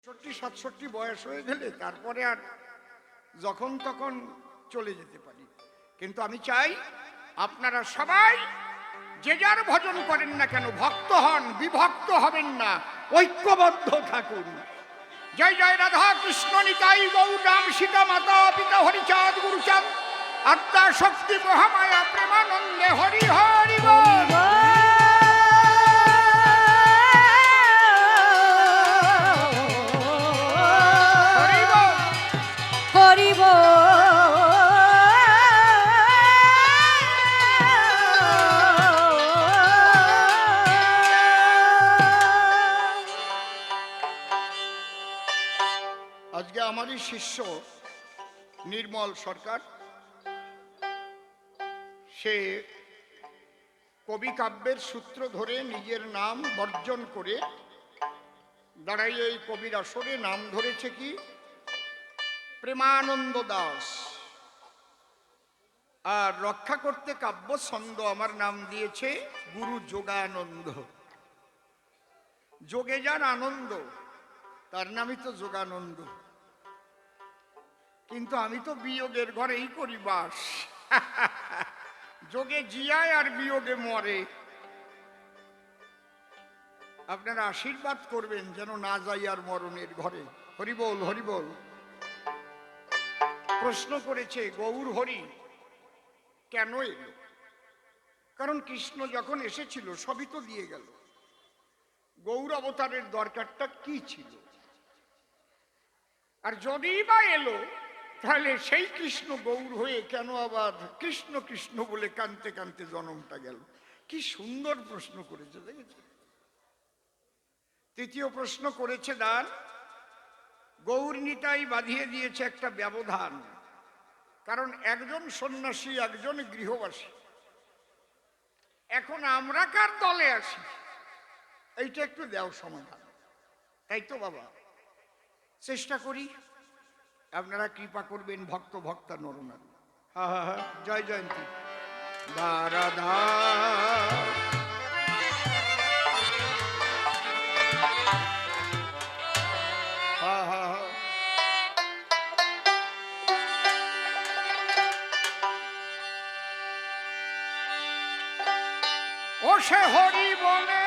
67 বয়স হয়ে গেলে তারপরে আর যখন তখন চলে যেতে পারি, কিন্তু আমি চাই আপনারা সবাই যে যার ভজন করেন না কেন ভক্ত হন, বিভক্ত হবেন না, ঐক্যবদ্ধ থাকুন। জয় জয় রাধা কৃষ্ণ নিতাই গৌর রাম সীতা মাতা পিতা হরিচাঁদ গুরুচাঁদ আত্মা শক্তি মহামায়া প্রেমানন্দে হরি হরি বল। আজকে আমারই শিষ্য নির্মল সরকার, সে কবি কাব্যের সূত্র ধরে নিজের নাম বর্জন করে দাঁড়াইয়ে এই কবির আসরে নাম ধরেছে কি প্রেমানন্দ দাস, আর রক্ষা করতে কাব্য ছন্দ আমার নাম দিয়েছে গুরু যোগানন্দ। যোগে যার আনন্দ তার নামই তো যোগানন্দ, কিন্তু আমি তো বিয়োগের ঘরেই করি বাস। যোগে জিয়ায় আর বিয়োগে মরে। আপনারা আশীর্বাদ করবেন যেন না যাই আর মরণের ঘরে। হরিবোল হরিবোল। প্রশ্ন করেছে গৌর হরি কেন এলো, কারণ কৃষ্ণ যখন এসেছিল সবই তো দিয়ে গেল, গৌর অবতারের দরকারটা কি ছিল? আর যদি বা এলো তাহলে সেই কৃষ্ণ গৌর হয়ে কেন আবার কৃষ্ণ কৃষ্ণ বলে কানতে কানতে জন্মটা গেল? কি সুন্দর প্রশ্ন করেছে, দেখেছে? তৃতীয় প্রশ্ন করেছে দান গৌর নিতাই বাঁধিয়ে দিয়েছে একটা ব্যবধান, কারণ একজন সন্ন্যাসী একজন গৃহবাসী, এখন আমরা কার দলে আসি এইটা একটু দেও সমাধান। তাই তো বাবা চেষ্টা করি, আপনারা কৃপা করবেন ভক্ত ভক্তা নরনারী। হা হা হা জয় জয়ন্তী রাধা। হা হা হা ও সে হরি বলে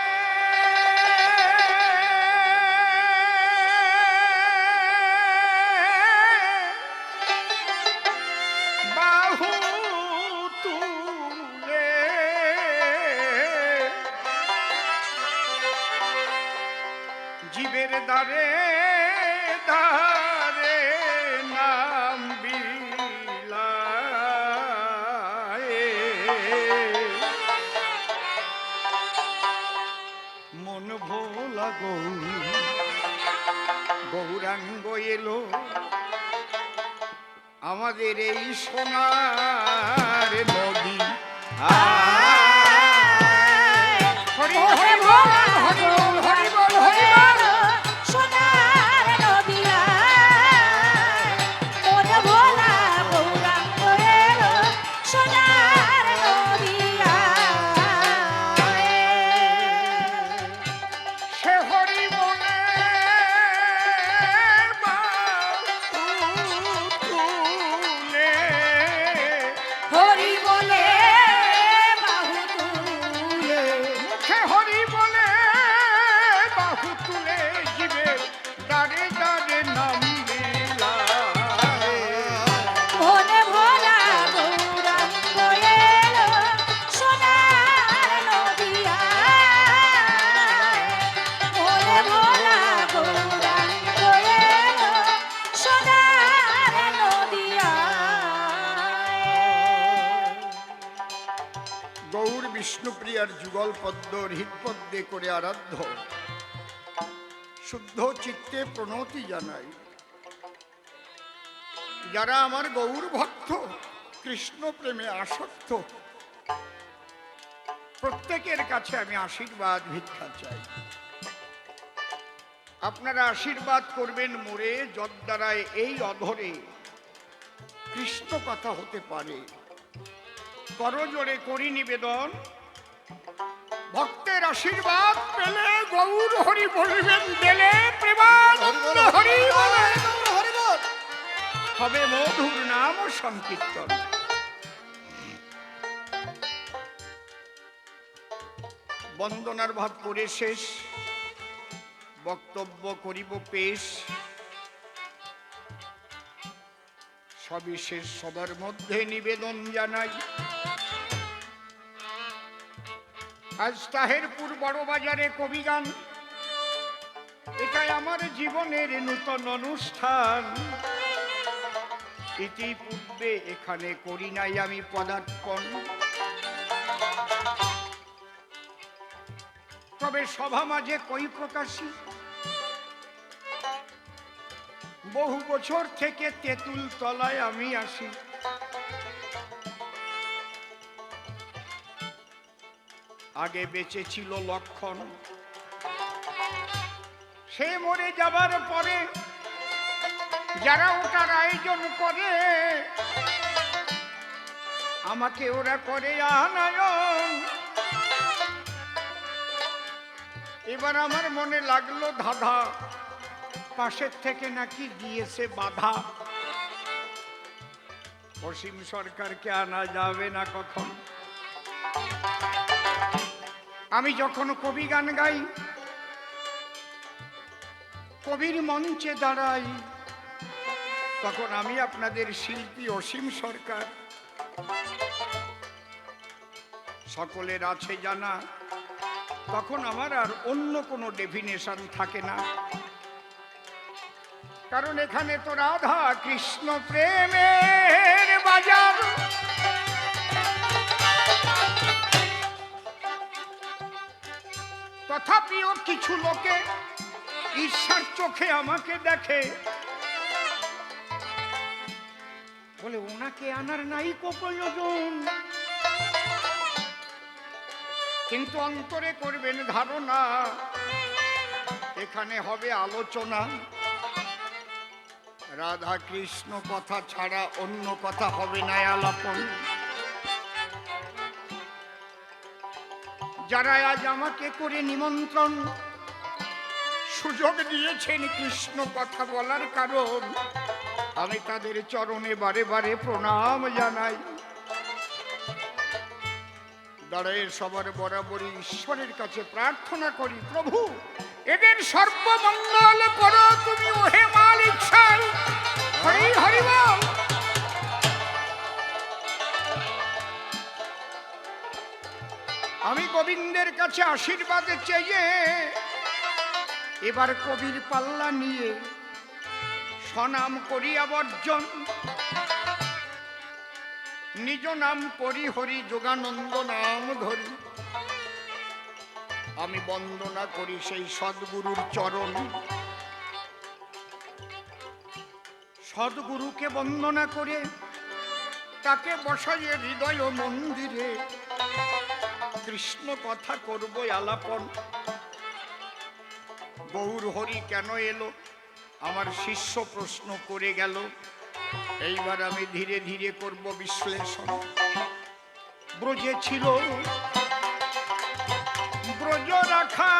জীবের দ্বারে দ্বারে নাম বিলায়, মন ভোলা গৌরাঙ্গ এলো আমাদের এই সোনার নদী। হরি হরি বল হরি বল হরি বল হরি বল। সোনার নদী মন ভোলা গৌরাঙ্গ এলো সোনার নদী। সে হরি বলে তুলে, হরি বলে বাহু তুলে, সে হরি বলে বাহু তুলে জীবের দাঁড়ে দাঁড়ে নাম বিলায়। মন ভোলা গৌরাঙ্গ এলো সোনার নদী। মন ভোলা গৌরাঙ্গ এলো সোনার নদী। গৌর বিষ্ণুপ্রিয়ার যুগল পদ্ম হৃৎপদ্মে করে আরাধ্য, শুদ্ধ চিত্তে প্রণতি জানাই। যারা আমার গৌর ভক্ত, কৃষ্ণ প্রেমে আসক্ত, প্রত্যেকের কাছে আমি আশীর্বাদ ভিক্ষা চাই। আপনারা আশীর্বাদ করবেন মোরে, যদ্বারায় এই অধরে কৃষ্ণ কথা হতে পারে। করজোড়ে করি নিবেদন, ভক্তের আশীর্বাদ পেলে গৌর হরি বলবেন, দিলে প্রেমানন্দ। হবে মধুর নাম ও সংকীর্তন। বন্দনার ভাব করে শেষ, বক্তব্য করিব পেশ। সবিশেষ সবার মধ্যে নিবেদন জানাই, আজ তাহেরপুর বড় বাজারে কবিগান, এটাই আমার জীবনের নূতন অনুষ্ঠান। ইতিপূর্বে এখানে করি নাই আমি পদার্পণ, তবে সভা মাঝে কই প্রকাশী বহু বছর থেকে তেঁতুল তলায় আমি আসি। আগে বেঁচে ছিল লক্ষণ, সে মরে যাবার পরে যারা ওটার আয়োজন করে আমাকে ওরা করে আনায়ন। এবার আমার মনে লাগলো ধাঁধা, পাশের থেকে নাকি দিয়েছে বাধা। অসীম সরকারকে আনা যাবে না কখন। আমি যখন কবি গান গাই, কবির মঞ্চে দাঁড়াই, তখন আমি আপনাদের শিল্পী অসীম সরকার। সকলের আছে জানা, তখন আমার আর অন্য কোনো ডেফিনেশন থাকে না, কারণ এখানে তো রাধা কৃষ্ণ প্রেমের বাজার। তথাপিও কিছু লোকে ঈর্ষার চোখে আমাকে দেখে, বলে ওনাকে আনার নাই প্রয়োজন, কিন্তু অন্তরে করবেন ধারণা এখানে হবে আলোচনা। রাধা কৃষ্ণ কথা ছাড়া অন্য কথা হবে না আলাপন। যারা আজ আমাকে করে নিমন্ত্রণ সুযোগ দিয়েছেন কৃষ্ণ কথা বলার কারণ, আমি তাদের চরণে বারে বারে প্রণাম জানাই। দাঁড়ায় সবার বরাবরই ঈশ্বরের কাছে প্রার্থনা করি, প্রভু এদের সর্বমঙ্গল করো তুমি ওহে মালিক সাই। হরি হরি বল। আমি গোবিন্দের কাছে আশীর্বাদ চেয়ে এবার কবির পাল্লা নিয়ে স্বনাম করিয়া বর্জন, নিজ নাম করি হরি যোগানন্দ নাম ধরি। আমি বন্দনা করি সেই সদ্গুরুর চরণ, সদ্গুরুকে বন্দনা করে তাকে বসাইয়ে হৃদয় মন্দিরে কৃষ্ণ কথা করব আলাপন। গৌর হরি কেন এলো আমার শিষ্য প্রশ্ন করে গেল, এইবার আমি ধীরে ধীরে করব বিশ্লেষণ। ব্রজে ছিল ব্রজ রাখা,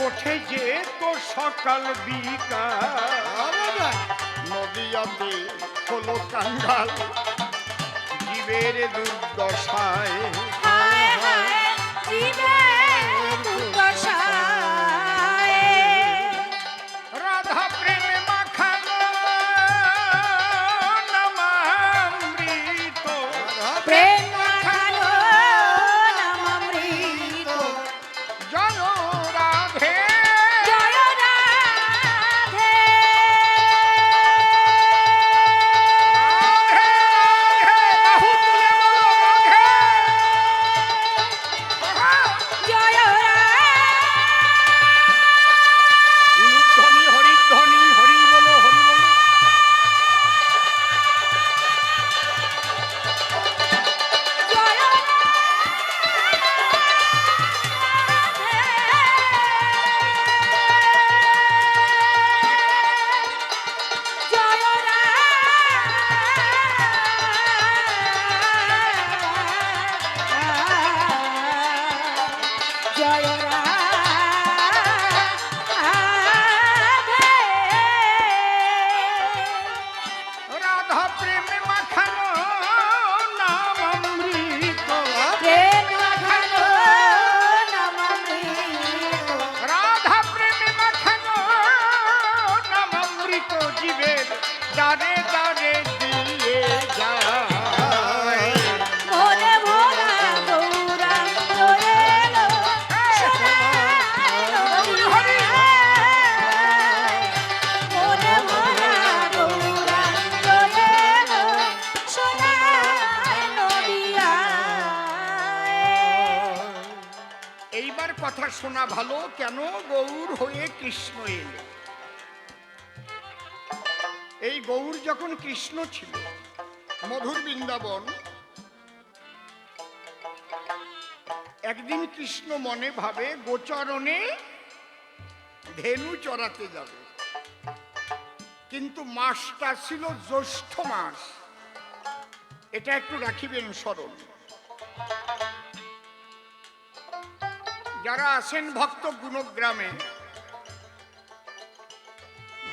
ওঠে যে তো সকাল বিকাল, নদিয়াতে হলো কাঙ্গাল জীবের দুর্দশায়। হায় হায় জীবের দুর্দশায়, রাধা প্রেমে মাখানো নামামৃত, প্রেম মাখানো নামামৃত। জয় রাধে জয় রাধে, রাধে রাধে, বাহু তুলে বলো রাধে কথা শোনা ভালো, কেন গৌর হয়ে কৃষ্ণ এলো। এই গৌর যখন কৃষ্ণ ছিল মধুর বৃন্দাবন, একদিন কৃষ্ণ মনে ভাবে গোচরণে ধেনু চড়াতে যাবে, কিন্তু মাসটা ছিল জ্যৈষ্ঠ মাস। এটা একটু রাখিবেন স্মরণ। যারা আছেন ভক্ত গুণগ্রামে,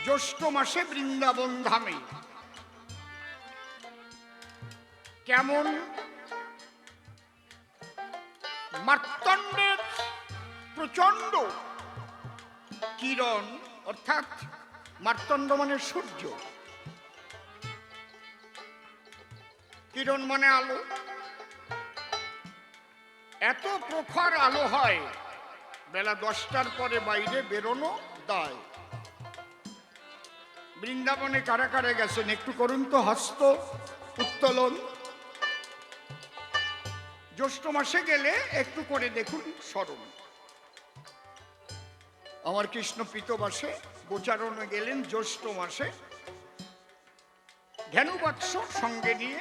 জ্যৈষ্ঠ মাসে বৃন্দাবন ধামে কেমন মার্তণ্ডের প্রচন্ড কিরণ, অর্থাৎ মার্তণ্ড মানে সূর্য, কিরণ মানে আলো, এত প্রখর আলো হয় বেলা 10টার পরে বাইরে বেরোনো দায়। বৃন্দাবনে কারা কারা গেছেন একটু করুন তো হস্ত উত্তোলন। জ্যৈষ্ঠ মাসে গেলে একটু করে দেখুন স্মরণ। আমার কৃষ্ণ পীতবাসে গোচারণে গেলেন জ্যৈষ্ঠ মাসে, ধেনুবৎস সঙ্গে নিয়ে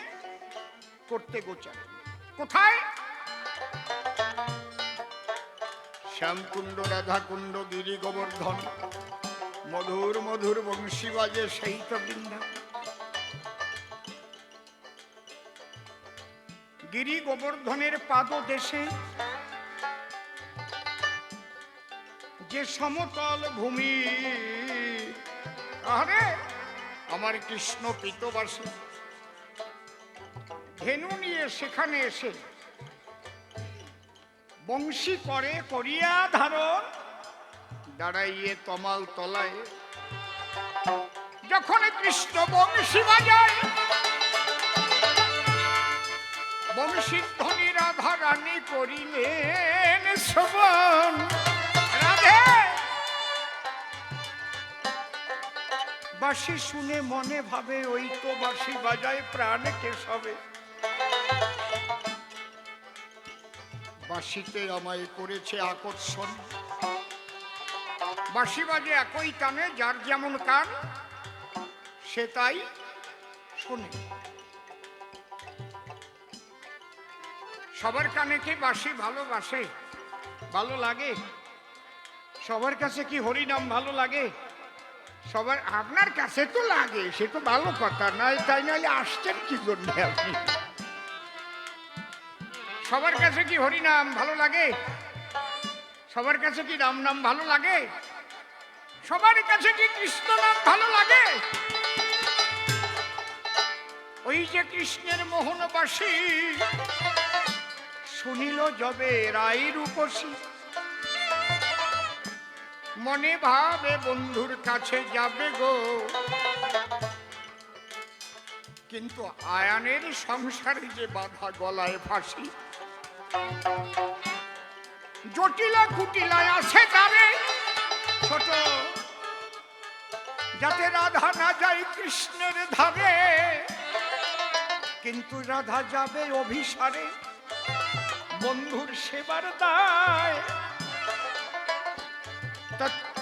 করতে গোচারণ। কোথায়? শ্যামকুণ্ড, রাধাকুণ্ড, গিরি গোবর্ধন, মধুর মধুর বংশী বাজে সেই তো বৃন্দাবন। গিরি গোবর্ধনের পাদদেশে যে সমতল ভূমি, আরে আমার কৃষ্ণ পীতবাসী ধেনু নিয়ে সেখানে এসে বংশী করে করিয়া ধারণ, দাঁড়াইয়ে তমাল তলায় যখন কৃষ্ণ বংশী বাজায়, বংশীর ধ্বনি রাধা রানী করিলেন শ্রবণ। রাধে বাঁশি শুনে মনে ভাবে ওই তো বাঁশি বাজায় প্রাণ কেশবে, বাঁশিতে আমায় করেছে আকর্ষণ। বাঁশি বাজে একই টানে, যার যেমন কান সে তাই শোনে। সবার কানে কি বাঁশি ভালোবাসে? ভালো লাগে? সবার কাছে কি হরিনাম ভালো লাগে? সবার, আপনার কাছে তো লাগে, সে তো ভালো কথা নয়, তাই নাহলে আসছেন কি জন্য আপনি? সবার কাছে কি হরিনাম ভালো লাগে? সবার কাছে কি রাম নাম ভালো লাগে? সবার কাছে কি কৃষ্ণ নাম ভালো লাগে? ওই যে কৃষ্ণের মোহনবাসী শুনিল যবে রাই রূপসী, মনে ভাবে বন্ধুর কাছে যাবে গো, কিন্তু আয়ানের সংসারে যে বাধা গলায় ফাঁসি, জটিলা কুটিলায় আছে তারে ছোট, যাতে রাধা না যায় কৃষ্ণের ধারে, কিন্তু রাধা যাবে অভিসারে বন্ধুর সেবার দায়।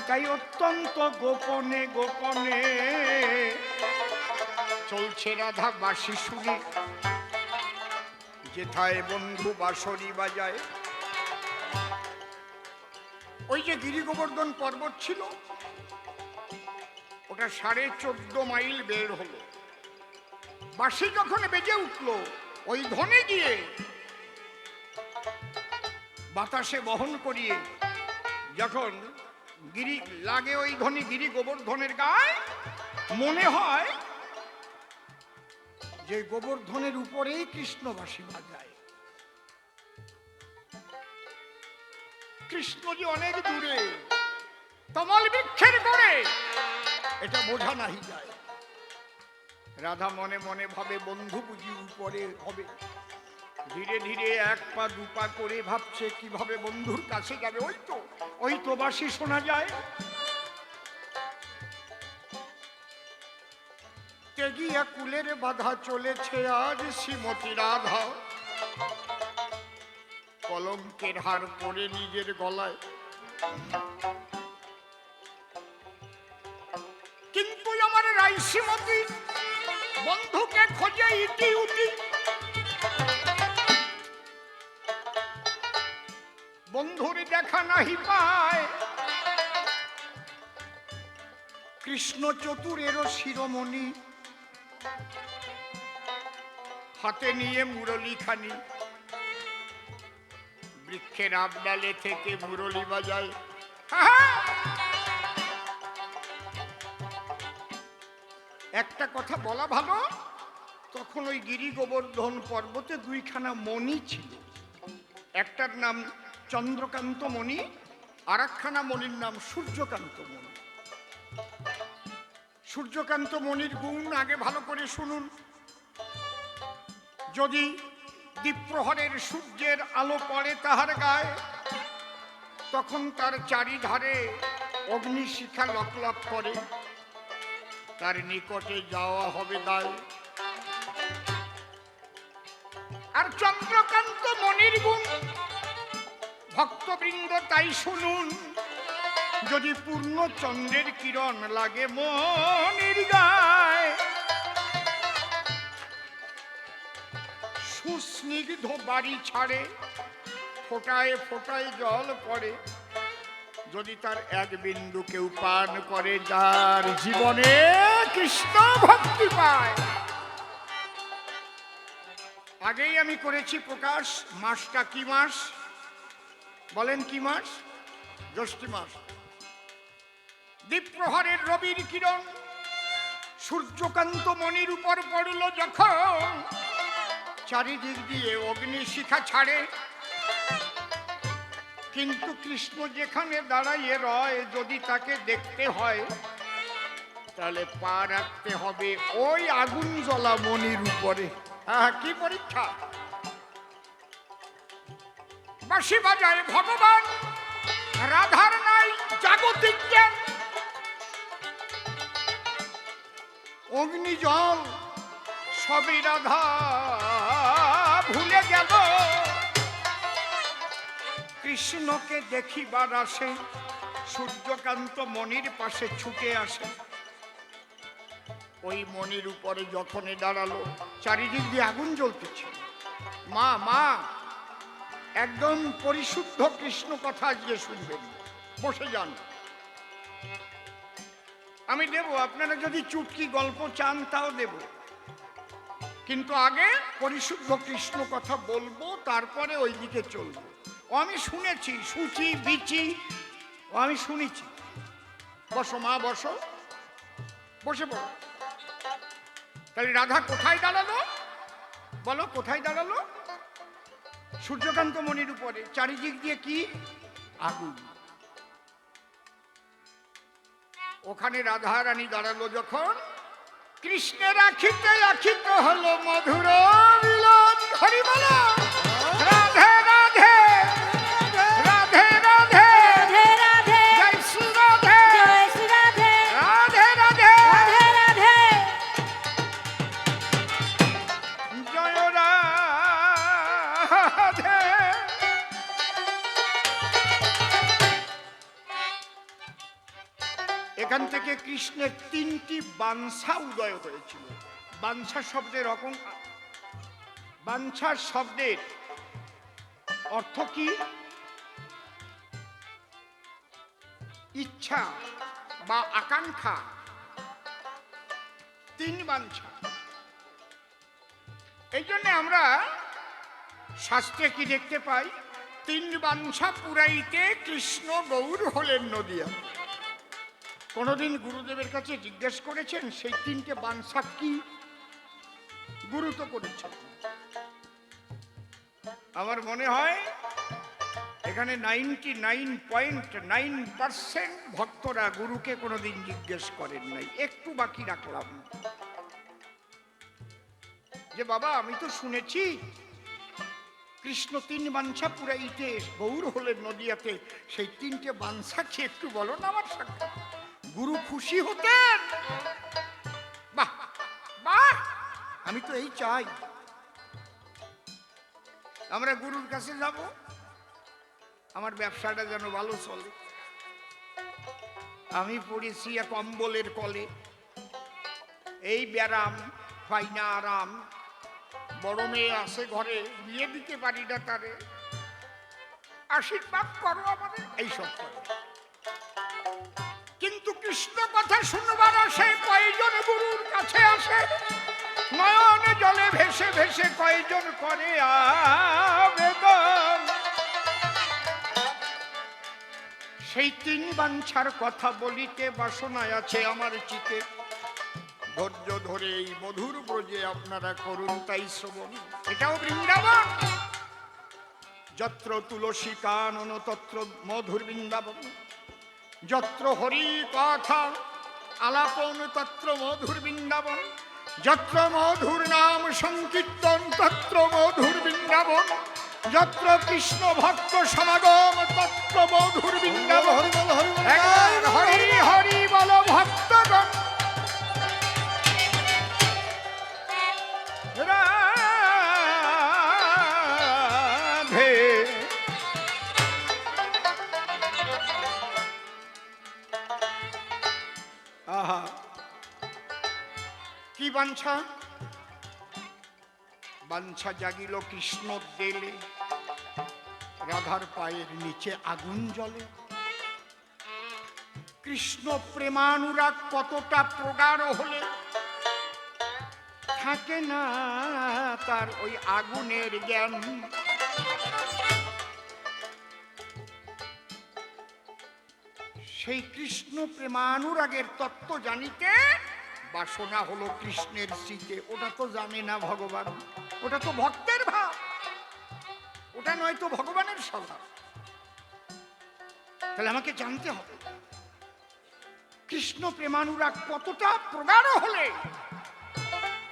তাই অত্যন্ত গোপনে গোপনে চলছে রাধা বাঁশি শুনে, যেথায় বন্ধু বাঁশরি বাজায়। ওই যে গিরি গোবর্ধন পর্বত ছিল, ওটা 14.5 মাইল বের হলো। বাঁশি যখন বেজে উঠলো, ওই ধ্বনি গিয়ে বাতাসে বহন করিয়ে যখন গিরি লাগে, ওই ধ্বনি গিরি গোবর্ধনের গায়ে, মনে হয় যে গোবর্ধনের উপরেই কৃষ্ণ বাঁশি বাজায়। কৃষ্ণ যে অনেক দূরে তমাল বৃক্ষের করে, এটা বোঝা নাহি যায়। রাধা মনে মনে ভাবে বন্ধু বুঝি উপরে হবে, ধীরে ধীরে 1 পা 2 পা করে ভাবছে কিভাবে বন্ধুর কাছে যাবে। ওই তো বাঁশি শোনা যায়। তেগিয়া কুলের বাধা চলেছে আজ শ্রীমতী রাধা, কলঙ্কের হার পরে নিজের গলায়। কিন্তু আমার রাইসিমতি বন্ধুকে খোঁজে ইটি উটি, বন্ধুর দেখা নাহি পায়। কৃষ্ণ চতুরেরও শিরোমণি হাতে নিয়ে মুরলীখানি, বৃক্ষের আবডালে থেকে মুরলী বাজায়। একটা কথা বলা ভালো, তখন ওই গিরি গোবর্ধন পর্বতে দুইখানা মণি ছিল। একটার নাম চন্দ্রকান্ত মণি, আর একখানা মণির নাম সূর্যকান্ত মণি। সূর্যকান্ত মণির গুণ আগে ভালো করে শুনুন। যদি দ্বীপ্রহরের সূর্যের আলো পড়ে তাহার গায়ে, তখন তার চারিধারে অগ্নিশিখা লকলক করে, তার নিকটে যাওয়া হবে দায়। আর চন্দ্রকান্ত মণির গুণ ভক্তবৃন্দ তাই শুনুন, যদি পূর্ণ চন্দ্রের কিরণ লাগে মনির গায়, সুস্নিগ্ধ বাড়ি ছাড়ে, ফোটায় ফোটায় জল পড়ে, যদি তার এক বিন্দু কেউ পান করে, যার জীবনে কৃষ্ণ ভক্তি পায়। আগেই আমি করেছি প্রকাশ, মাসটা কি মাস বলেন? কি মাস? জ্যৈষ্ঠী মাস। দ্বীপ্রহরের রবির কিরণ সূর্যকান্ত মণির উপর পড়ল যখন, চারিদিক দিয়ে অগ্নিশিখা ছাড়ে। কিন্তু কৃষ্ণ যেখানে দাঁড়াইয়ে রয়, যদি তাকে দেখতে হয়, তাহলে পা রাখতে হবে ওই আগুন জ্বলা মণির উপরে। কি পরীক্ষা! বাঁশি বাজায় ভগবান, রাধার নাই জাগতিক জ্ঞান। অগ্নি জল সবই রাধা ভুলে গেল, কৃষ্ণকে দেখিবার আসে, সূর্যকান্ত মণির পাশে ছুটে আসে। ওই মণির উপরে যখনই দাঁড়ালো, চারিদিক দিয়ে আগুন জ্বলতেছে। মা মা একদম পরিশুদ্ধ কৃষ্ণ কথা আজকে শুনবেন, বসে যান। আমি দেব, আপনারা যদি চুটকি গল্প চান তাও দেব, কিন্তু আগে পরিশুদ্ধ কৃষ্ণ কথা বলবো, তারপরে ওই দিকে চলবো। ও আমি শুনেছি, সুচি বিচি, ও আমি শুনেছি। বসো মা, বসো, বসে পড়ো। তাহলে রাধা কোথায় দাঁড়ালো বলো? কোথায় দাঁড়ালো? সূর্যকান্ত মণির উপরে, চারিদিক দিয়ে কি আগুন। ওখানে রাধা রানী দাঁড়ালো যখন, কৃষ্ণের আখিতে আখিত হলো মধুর মিলন। হরি বলো রাধে রাধে রাধে রাধে রাধে রাধে জয় শ্রী রাধে জয় শ্রী রাধে রাধে রাধে রাধে রাধে জয় রাধে। এখান থেকে কৃষ্ণের তিনটি বাঞ্ছা উদয় হয়েছিল। বাঞ্ছা শব্দের বাঞ্ছা শব্দের অর্থ কি? ইচ্ছা বা আকাঙ্ক্ষা। তিন বাঞ্ছা। এই জন্য আমরা শাস্ত্রে কি দেখতে পাই? তিন বাঞ্ছা পুরাইতে কৃষ্ণ গৌর হলেন নদিয়া। কোনদিন গুরুদেবের কাছে জিজ্ঞেস করেছেন সেই তিনটে বাঞ্ছা কি? গুরু তো করেছেন। আমার মনে হয় এখানে 99.9% ভক্তরা গুরুকে কোনোদিন জিজ্ঞেস করেন নাই। একটু বাকি রাখলাম যে বাবা, আমি তো শুনেছি কৃষ্ণ তিন বাঞ্ছা পুরাইতে গৌর হলেন নদিয়াতে, সেই তিনটে বাঞ্ছা কি একটু বলো না আমার সাথে। গুরু খুশি হতেন। বাহ বাহ, আমি তো এই চাই। আমরা গুরুর কাছে যাব, আমার ব্যবসাটা যেন ভালো চলে। আমি পড়েছি এক কম্বলের কলে, এই ব্যারাম পাই না আরাম, বড় মেয়ে আছে ঘরে, বিয়ে দিতে পারি না তারে, আশীর্বাদ করো আমাদের, এইসব করে। কিন্তু কৃষ্ণ কথা শুনবার আসে কয়জন গুরুর কাছে আসে, নয়নে জলে ভেসে ভেসে কয়জন করে আবেদন। সেই তিন বাঞ্ছার কথা বলিতে বাসনায় আছে আমার চিতে, ধৈর্য ধরে এই মধুর ব্রজে আপনারা করুন তাই শ্রবণ। এটাও বৃন্দাবন, যত্র তুলসী কানন তত্র মধুর বৃন্দাবন, যত্র হরি কথা আলাপন তত্র মধুর বৃন্দাবন, যত্র মধুর নাম সংকীর্তন তত্র মধুর বৃন্দাবন, যত্র কৃষ্ণ ভক্ত সমাগম তত্র মধুর বৃন্দাবন। হরি হরি বল ভক্তগণ, রাধে। আহা, কি বাঞ্ছা, বাঞ্ছা জাগিল কৃষ্ণ দেলে, রাধার পায়ের নিচে আগুন জ্বলে। কৃষ্ণ প্রেমানুরাগ কতটা প্রগাঢ় হলে থাকে না তার ওই আগুনের জ্ঞান। সেই কৃষ্ণ প্রেমানুরাগের তত্ত্ব জানিতে বাসনা হলো কৃষ্ণের শীতে। ওটা তো জানে না ভগবান, ওটা তো ভক্তের ভাব, ওটা নয় তো ভগবানের স্বভাব। তাহলে আমাকে জানতে হবে কৃষ্ণ প্রেমানুরাগ কতটা প্রগাঢ় হলে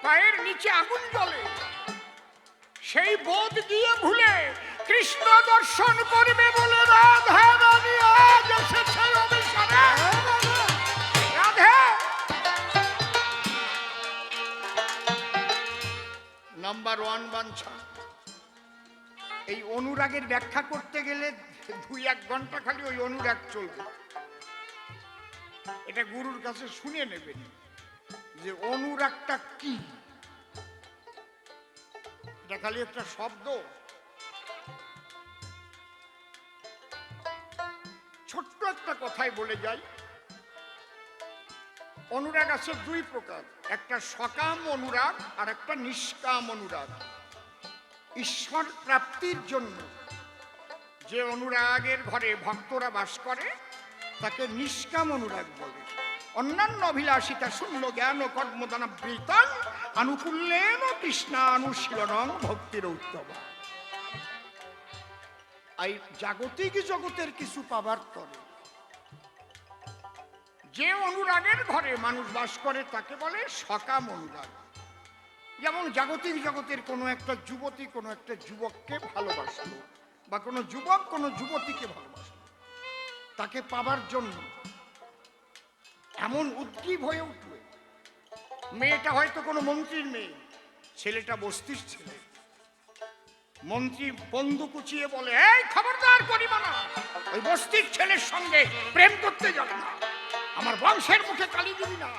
পায়ের নিচে আগুন জ্বলে। সেই বোধ দিয়ে ভুলে কৃষ্ণ দর্শন করবে বলে রাধা রানী আজ এসেছে অভিসারে। রাধে নাম্বার 1 বাঞ্ছা। এই অনুরাগের ব্যাখ্যা করতে গেলে 2-1 ঘন্টা খালি ওই অনুরাগ চলবে। এটা গুরুর কাছে শুনে নেবেন যে অনুরাগটা কি। এটা খালি একটা শব্দ। ছোট্ট একটা কথাই বলে যাই, অনুরাগ আছে 2 প্রকার, একটা সকাম অনুরাগ আর একটা নিষ্কাম অনুরাগ। ঈশ্বর প্রাপ্তির জন্য যে অনুরাগের ঘরে ভক্তরা বাস করে তাকে নিষ্কাম অনুরাগ বলে। অন্যান্য অভিলাষিতা শূন্য জ্ঞান ও কর্মদানা বৃতান আনুকূল্যেন কৃষ্ণানুশীলনং ভক্তির উত্তম। এই জাগতিক জগতের কিছু পাবার তরে যে অনুরাগের ঘরে মানুষ বাস করে তাকে বলে সকাম অনুরাগ। যেমন জাগতিক জগতের কোনো একটা যুবতী কোনো একটা যুবককে ভালোবাসলো, বা কোনো যুবক কোনো যুবতীকে ভালোবাসলো, তাকে পাবার জন্য এমন উদ্গ্রীব হয়ে উঠবে। মেয়েটা হয়তো কোনো মন্ত্রীর মেয়ে, ছেলেটা বস্তির ছেলে। মন্ত্রী বন্দুক কুচিয়ে বলে, এই খবরদার করিবা না, ওই বস্তির ছেলের সঙ্গে প্রেম করতে যাবে না, আমার বংশের মুখে কালি দিবি না।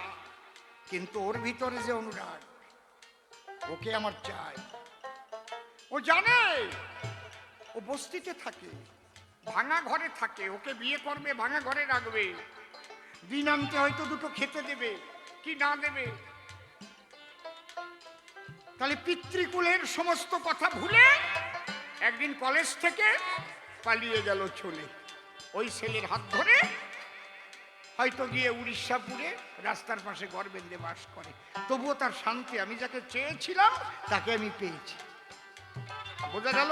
কিন্তু ওর ভিতরে যে অনুরাগ, ওকে আমার চাই। ও জানে ও বস্তিতে থাকে, ভাঙা ঘরে থাকে, ওকে বিয়ে করবে, ভাঙা ঘরে রাখবে, দিন আনতে হয়তো দুটো খেতে দেবে কি না দেবে। তাহলে পিতৃকুলের সমস্ত কথা ভুলে একদিন কলেজ থেকে পালিয়ে গেল চলে। ওই ছেলের হাত ধরে হয়তো গিয়ে উড়িষ্যাপুরে রাস্তার পাশে ঘর বেঁধে বাস করে। তবুও তার শান্তি, আমি যাকে চেয়েছিলাম তাকে আমি পেয়েছি। বোঝা গেল?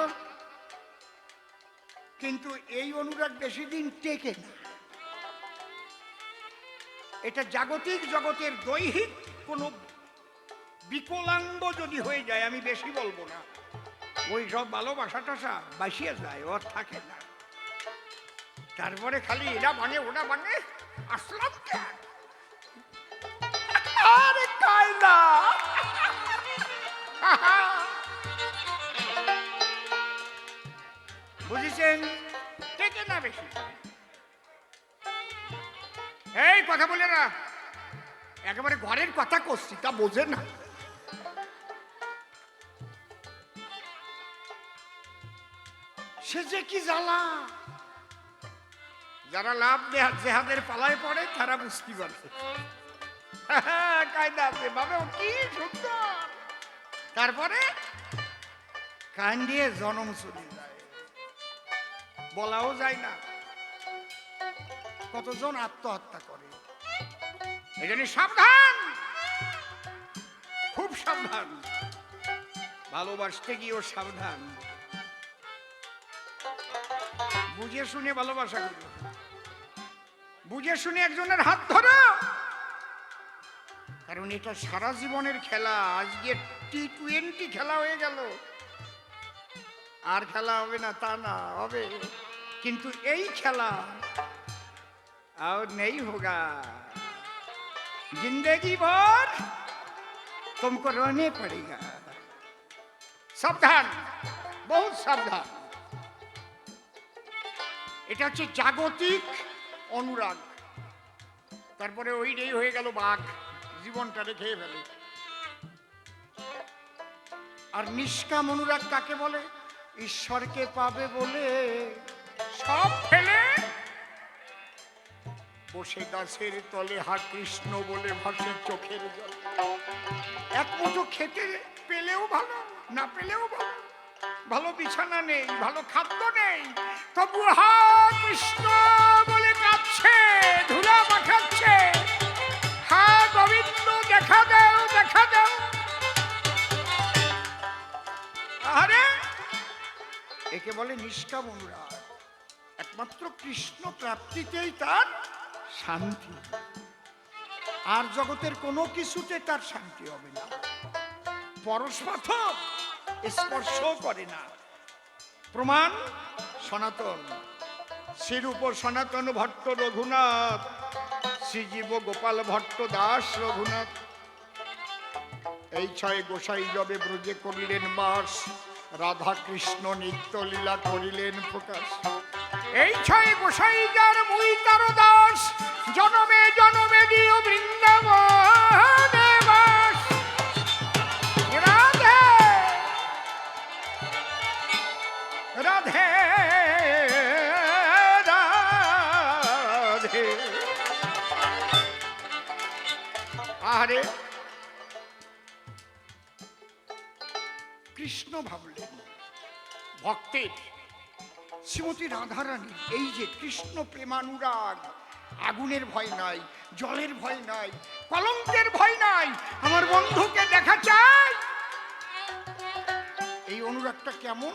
কিন্তু এই অনুরাগ বেশি দিন টেকে না। এটা জাগতিক জগতের দৈহিক কোনো বিকলাঙ্গ যদি হয়ে যায়, আমি বেশি বলবো না, ওই সব ভালোবাসা টাসা বাসিয়ে যায়, ওর থাকে না। তারপরে খালি এরা ভাঙে ওরা ভাঙে, আসলাম কেন? আরে কায়দা বুঝেছেন? কে না বেশি? এই কথা বলে না, একেবারে ঘরের কথা করছি, তা বোঝে না। সে যে কি জ্বালা, যারা লাভ জেহাদের পালায় পড়ে তারা বুঝতে পারছে। কায়দা আছে বাবা, কি সুন্দর। তারপরে কান দিয়ে জনম চলে যায়, বলাও যায় না। কতজন আত্মহত্যা করে। এই জন্য সাবধান, খুব সাবধান, ভালোবাসতে গিয়েও সাবধান, বুঝে শুনে ভালোবাসা করো, বুঝে শুনে একজনের হাত ধরো, কারণ এটা সারা জীবনের খেলা। আজকে টি-20 খেলা হয়ে গেল, আর খেলা হবে না তা না, হবে, কিন্তু এই খেলা আর নেই হোগা। जिंदगी भर तुमको रोने पड़ेगा। সাবধান, বহুত সাবধান। এটা হচ্ছে জাগতিক অনুরাগ। তারপরে ওইটাই হয়ে গেল বাঘ, জীবনটা রেখে ফেলে। আর নিষ্কাম অনুরাগ কাকে বলে? ঈশ্বরকে পাবে বলে সব ফেলে বসে গাছের তলে হা কৃষ্ণ বলে ভাসে চোখের জল। এক মুঠো খেতে পেলেও ভালো, না পেলেও ভালো, ভালো বিছানা নেই, ভালো খাদ্য নেই, তবু হা কৃষ্ণ বলে কাঁদছে, ধুলা মাখাচ্ছে, হা গোবিন্দ দেখা দাও, দেখা দাও। আরে একে বলে নিষ্কাম অনুরাগ। একমাত্র কৃষ্ণ প্রাপ্তিতেই তার শান্তি, আর জগতের কোনো কিছুতে তার শান্তি হবে না। পরশপাথর স্পর্শ করে না। প্রমাণ সনাতন, শ্রীরূপ সনাতন ভট্ট রঘুনাথ, শ্রীজীব গোপাল ভট্ট দাস রঘুনাথ। এই 6 গোসাই যবে ব্রজে করিলেন বাস, রাধা কৃষ্ণ নিত্য লীলা করিলেন প্রকাশ। এই 6 গোসাই যার মুই তার দাস, জনমে জনমে দিও বৃন্দাবনে বাস। রাধে রাধে রাধে। আরে কৃষ্ণ ভাবলেন ভক্তের শ্রীমতী রাধারানী এই যে কৃষ্ণ প্রেমানুরাগ, আগুনের ভয় নাই, জলের ভয় নাই, কলঙ্কের ভয় নাই, আমার বন্ধুকে দেখা চাই। এই অনুরাগটা কেমন,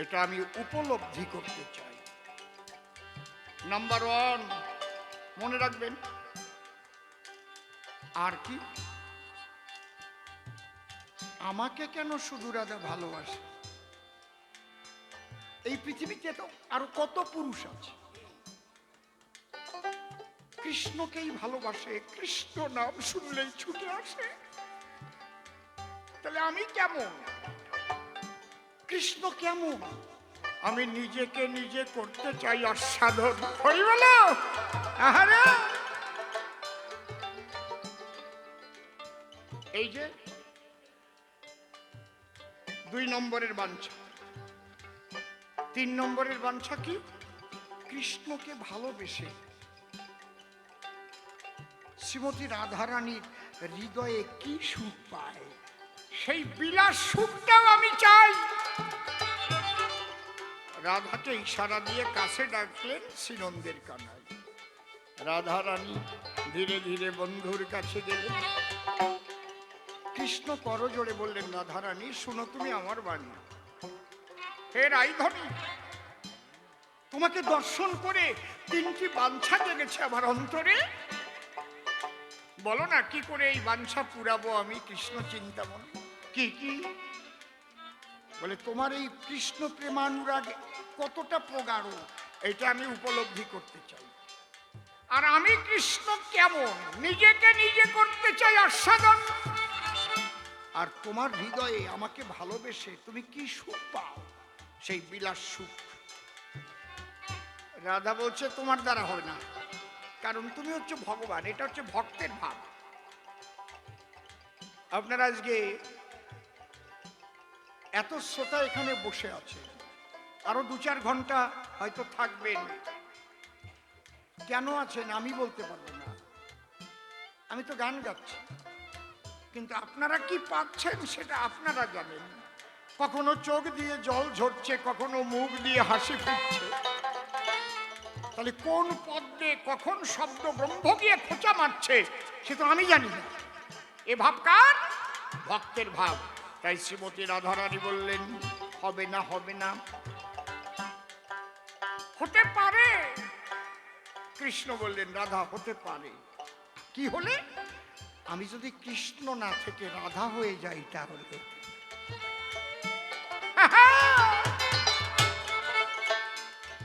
এটা আমি উপলব্ধি করতে চাই। নাম্বার 1 মনে রাখবেন। আর কি, আমাকে কেন শুধু রাধা ভালোবাসে? এই পৃথিবীতে তো আরো কত পুরুষ আছে কৃষ্ণকেই ভালোবাসে, কৃষ্ণ নাম শুনলেই ছুটে আসে। তাহলে আমি কেমন, কৃষ্ণ কেমন? আমি নিজেকে নিজে করতে চাই আস্বাদন। হই বলো, আহারে এই যে 2 নম্বরের বাঞ্ছা। 3 নম্বরের বাঞ্ছা কি? কৃষ্ণকে ভালোবেসে শ্রীমতী রাধারানীর হৃদয়ে কি সুখ পায়, সেই বিলাস সুখটাও আমি চাই। রাধাকে ইশারা দিয়ে কাছে ডাকলেন শ্রীনন্দের কানাই। রাধারানী ধীরে ধীরে বন্ধুর কাছে গেলেন। কৃষ্ণ করজোড়ে বললেন, রাধারানী শুনো, তুমি আমার বাণী। হে রাইধনী, তোমাকে দর্শন করে 3টি বাঞ্ছা জেগেছে আমার অন্তরে। বলো না কি করে এই বাঞ্ছা পুরাবো আমি কৃষ্ণ চিন্তামন। কি কি? বলে তোমার এই কৃষ্ণ প্রেমানুরাগ কতটা প্রগাঢ়, এটা আমি উপলব্ধি করতে চাই। আর আমি কৃষ্ণ কেমন, নিজেকে নিজে করতে চাই আস্বাদন। আর তোমার হৃদয়ে আমাকে ভালোবেসে তুমি কি সুখ পাও, সেই বিলাস সুখ রাধা বলছে তোমার দ্বারা হবে না, কারণ তুমি হচ্ছে ভগবান, এটা হচ্ছে ভক্তের ভাব। আপনারা আজকে এত শ্রোতা এখানে বসে আছে, আরো 2-4 ঘন্টা হয়তো থাকবেন। কেন আছেন আমি বলতে পারবো না, আমি তো গান গাচ্ছি, কিন্তু আপনারা কি পাচ্ছেন সেটা আপনারা জানেন। কখনো চোখ দিয়ে জল ঝরছে, কখনো মুখ দিয়ে হাসি ফুটছে। তাহলে কোন পদ্মে কখন শব্দ ব্রহ্ম গিয়ে খোঁচা মারছে সে তো আমি জানি না। এ ভাব কার? ভক্তের ভাব। তাই শ্রীমতী রাধারানী বললেন হবে না, হবে না। হতে পারে। কৃষ্ণ বললেন রাধা হতে পারে। কি হলে? আমি যদি কৃষ্ণ না থেকে রাধা হয়ে যাই তাহলে।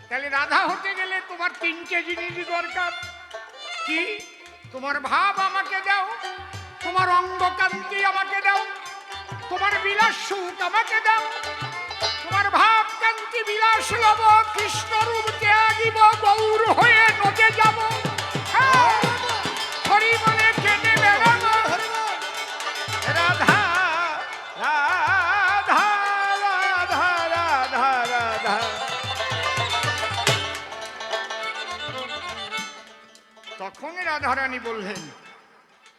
তাহলে রাধা হতে গেলে তোমার 3টে জিনিস দরকার। কি? তোমার ভাব আমাকে দাও, তোমার অঙ্গকান্তি আমাকে দাও, তোমার বিলাস সুখ আমাকে দাও। তোমার ভাব কান্তি বিলাস লব, কৃষ্ণ রূপ ত্যাগিব, গৌর হয়ে নদে যাব। হরি বলে কেটে বেড়াবো। রাধা রাধা রাধা রাধা রাধা। তখন রাধারানী বললেন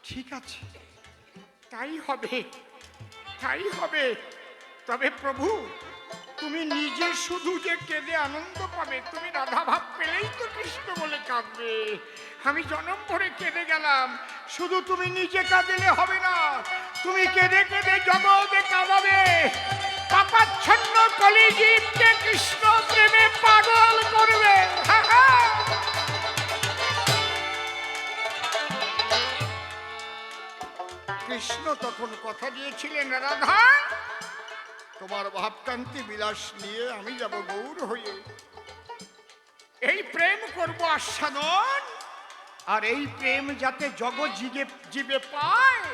ঠিক আছে, তাই হবে, তাই হবে। তবে প্রভু তুমি নিজে শুধু যে কেঁদে আনন্দ পাবে, তুমি রাধা ভাব পেলেই তো কৃষ্ণ বলে কাঁদবে। আমি জনম ভরে কেঁদে গেলাম, শুধু তুমি নিজে কাঁদলে হবে না, তুমি কেঁদে কেঁদে জগতে কাঁদাবে। পাপাচ্ছন্ন কলিজীবকে কৃষ্ণ প্রেমে পাগল করবে। কৃষ্ণ তখন কথা দিয়েছিলেন রাধা তোমার ভাবকান্তি বিলাস নিয়ে আমি যাব গৌর হয়ে। এই প্রেম করব আস্বাদন, আর এই প্রেম যাতে জগৎ জীবে পায়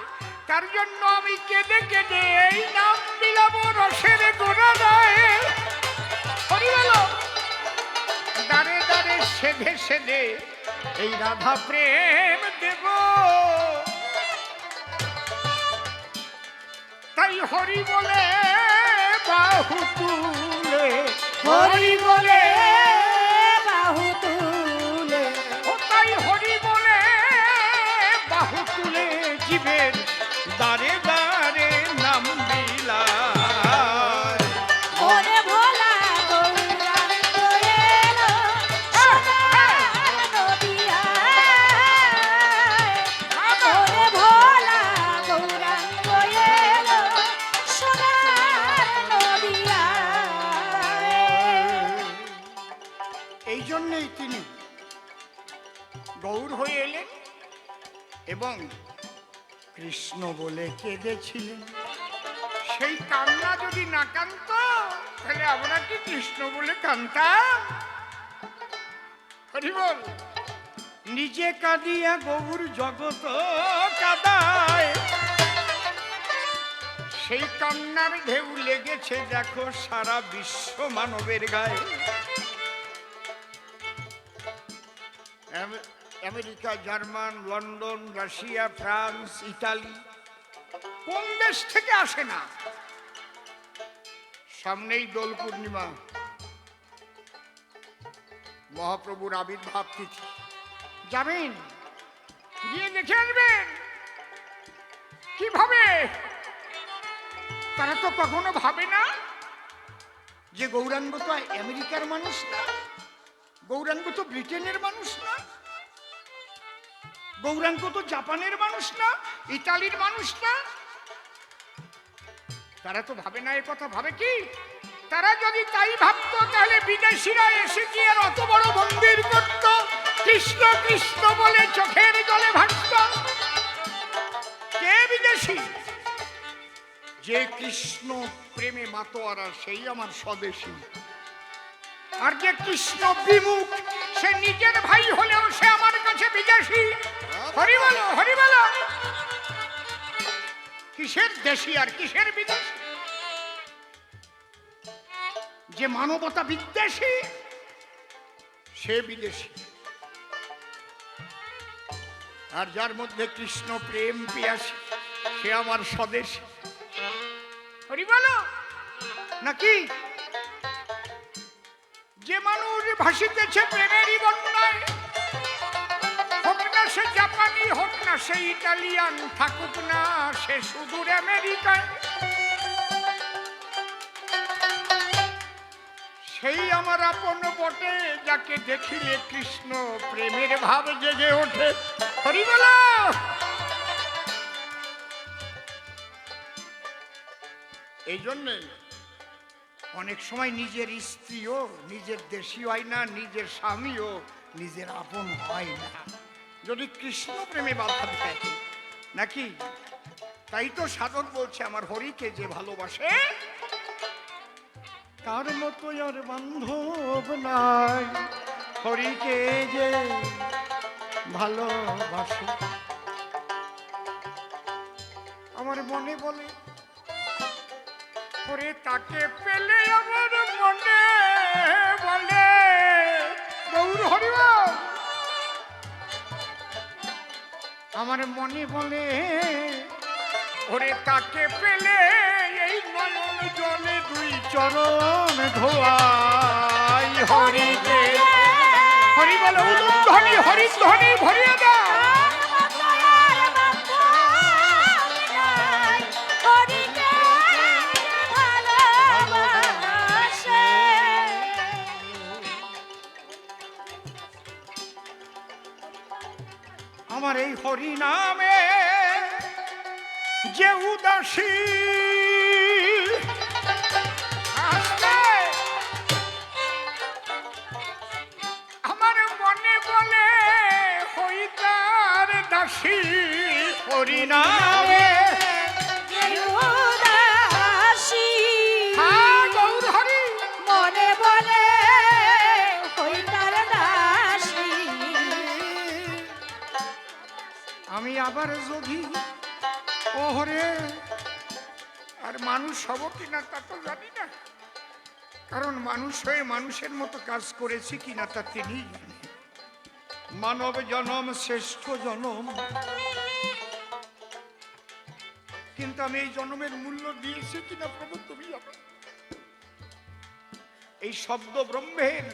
তার জন্য আমি কেঁদে কেঁদে এই নাম বিলাব রসের গোড়ায়। হরি বলো। দাঁড়ে দাঁড়ে সেধে সেধে এই রাধা প্রেম দেব। তাই হরি বলে বাহু তুলে, হরি বলে বাহু তুলে, ও তাই হরি বলে বাহু তুলে জীবের দাঁড়ে দাঁড়ে নাম বিলায়। ওরে ভোলা গৌরাঙ্গ এলো সোনার নদিয়ায়। ওরে ভোলা গৌরাঙ্গ এলো সোনার নদিয়ায়। এই জন্যই তিনি গৌর হয়ে এলেন এবং কৃষ্ণ বলে কেঁদেছিলেন। সেই কান্না যদি না কান্ত তাহলে আমরা কি কৃষ্ণ বলে কান্তাম? হরি বল। নিজে কাঁদিয়া গৌর জগত কাঁদায়, সেই কান্নার ঢেউ লেগেছে দেখো সারা বিশ্ব মানবের গায়ে। America, German, London, Russia, France, Italy, কোন দেশ থেকে আসে না? সামনেই দোল পূর্ণিমা, মহাপ্রভুর আবির্ভাব তিথি। যাবেন, গিয়ে দেখে আসবেন কিভাবে। তারা তো কখনো ভাবে না যে গৌরাঙ্গ তো আমেরিকার মানুষ না, গৌরাঙ্গ তো ব্রিটেনের মানুষ না, গৌরাঙ্গ তো জাপানের মানুষ না, ইতালির মানুষ না। তারা তো ভাবে না। এ কথা ভাবে কি? তারা যদি তাই ভাবতো তাহলে বিদেশিরা এসে কি আর অত বড় মন্দির করত, কৃষ্ণ কৃষ্ণ বলে চোখের জলে ভাসত? কে বিদেশি? যে কৃষ্ণ প্রেমে মাতোয়ারা সেই আমার স্বদেশী। আর যে কৃষ্ণ বিমুখ সে নিজের ভাই হলেও সে আমার কাছে বিদেশি। হরি বলো, হরি বলো। কিসের দেশি আর কিসের বিদেশি? যে মানবতা বিদ্বেষী সে বিদেশী, আর যার মধ্যে কৃষ্ণ প্রেম পিয়াসী সে আমার স্বদেশী। হরি বলো নাকি? যে মানুষ ভাসিতেছে প্রেমেরই বন্যায়, হোক না সে জাপানি, হোক না সে ইটালিয়ান, থাকুক না সে সুদূর আমেরিকায়, সেই আমার আপন বটে, যাকে দেখিলে কৃষ্ণ প্রেমের ভাব জেগে ওঠে। হরি বলো। এই জন্যে অনেক সময় নিজের স্ত্রীও নিজের দেশী হয় না, নিজের স্বামীও নিজের আপন হয় না, যদি কৃষ্ণ প্রেমে বাধা দেয় নাকি? তাই তো সাধক বলছে, আমার হরিকে যে ভালোবাসে তার মতো আর বান্ধব নাই, হরিকে যে ভালোবাসে। আমার মনে বলে ওরে তাকে পেলে আমার মনে বলে গৌর হরি বল। আমার মনে বলে ওরে তাকে পেলে এই নয়ন জলে দুই চরণ ধোয়াই, হরিকে হরি বল। ধ্বনি হরি ধ্বনি ভরিয়ে দাও। আমার এই হরি নামে যে উদাসী, আমার মনে বলে হই তার দাসী, হরি নামে গৌর হরি মনে বলে হই তার দাসী। আমি আবার যদি ওহরে আর মানুষ হব কিনা তা তো জানি না, কারণ মানুষ হয়ে মানুষের মতো কাজ করেছি কিনা তা তিনি জানেন। মানব জনম শ্রেষ্ঠ জনম, কিন্তু আমি এই জন্মের মূল্য দিয়েছি কিনা প্রভু তুমি জানো। এই শব্দ ব্রহ্মের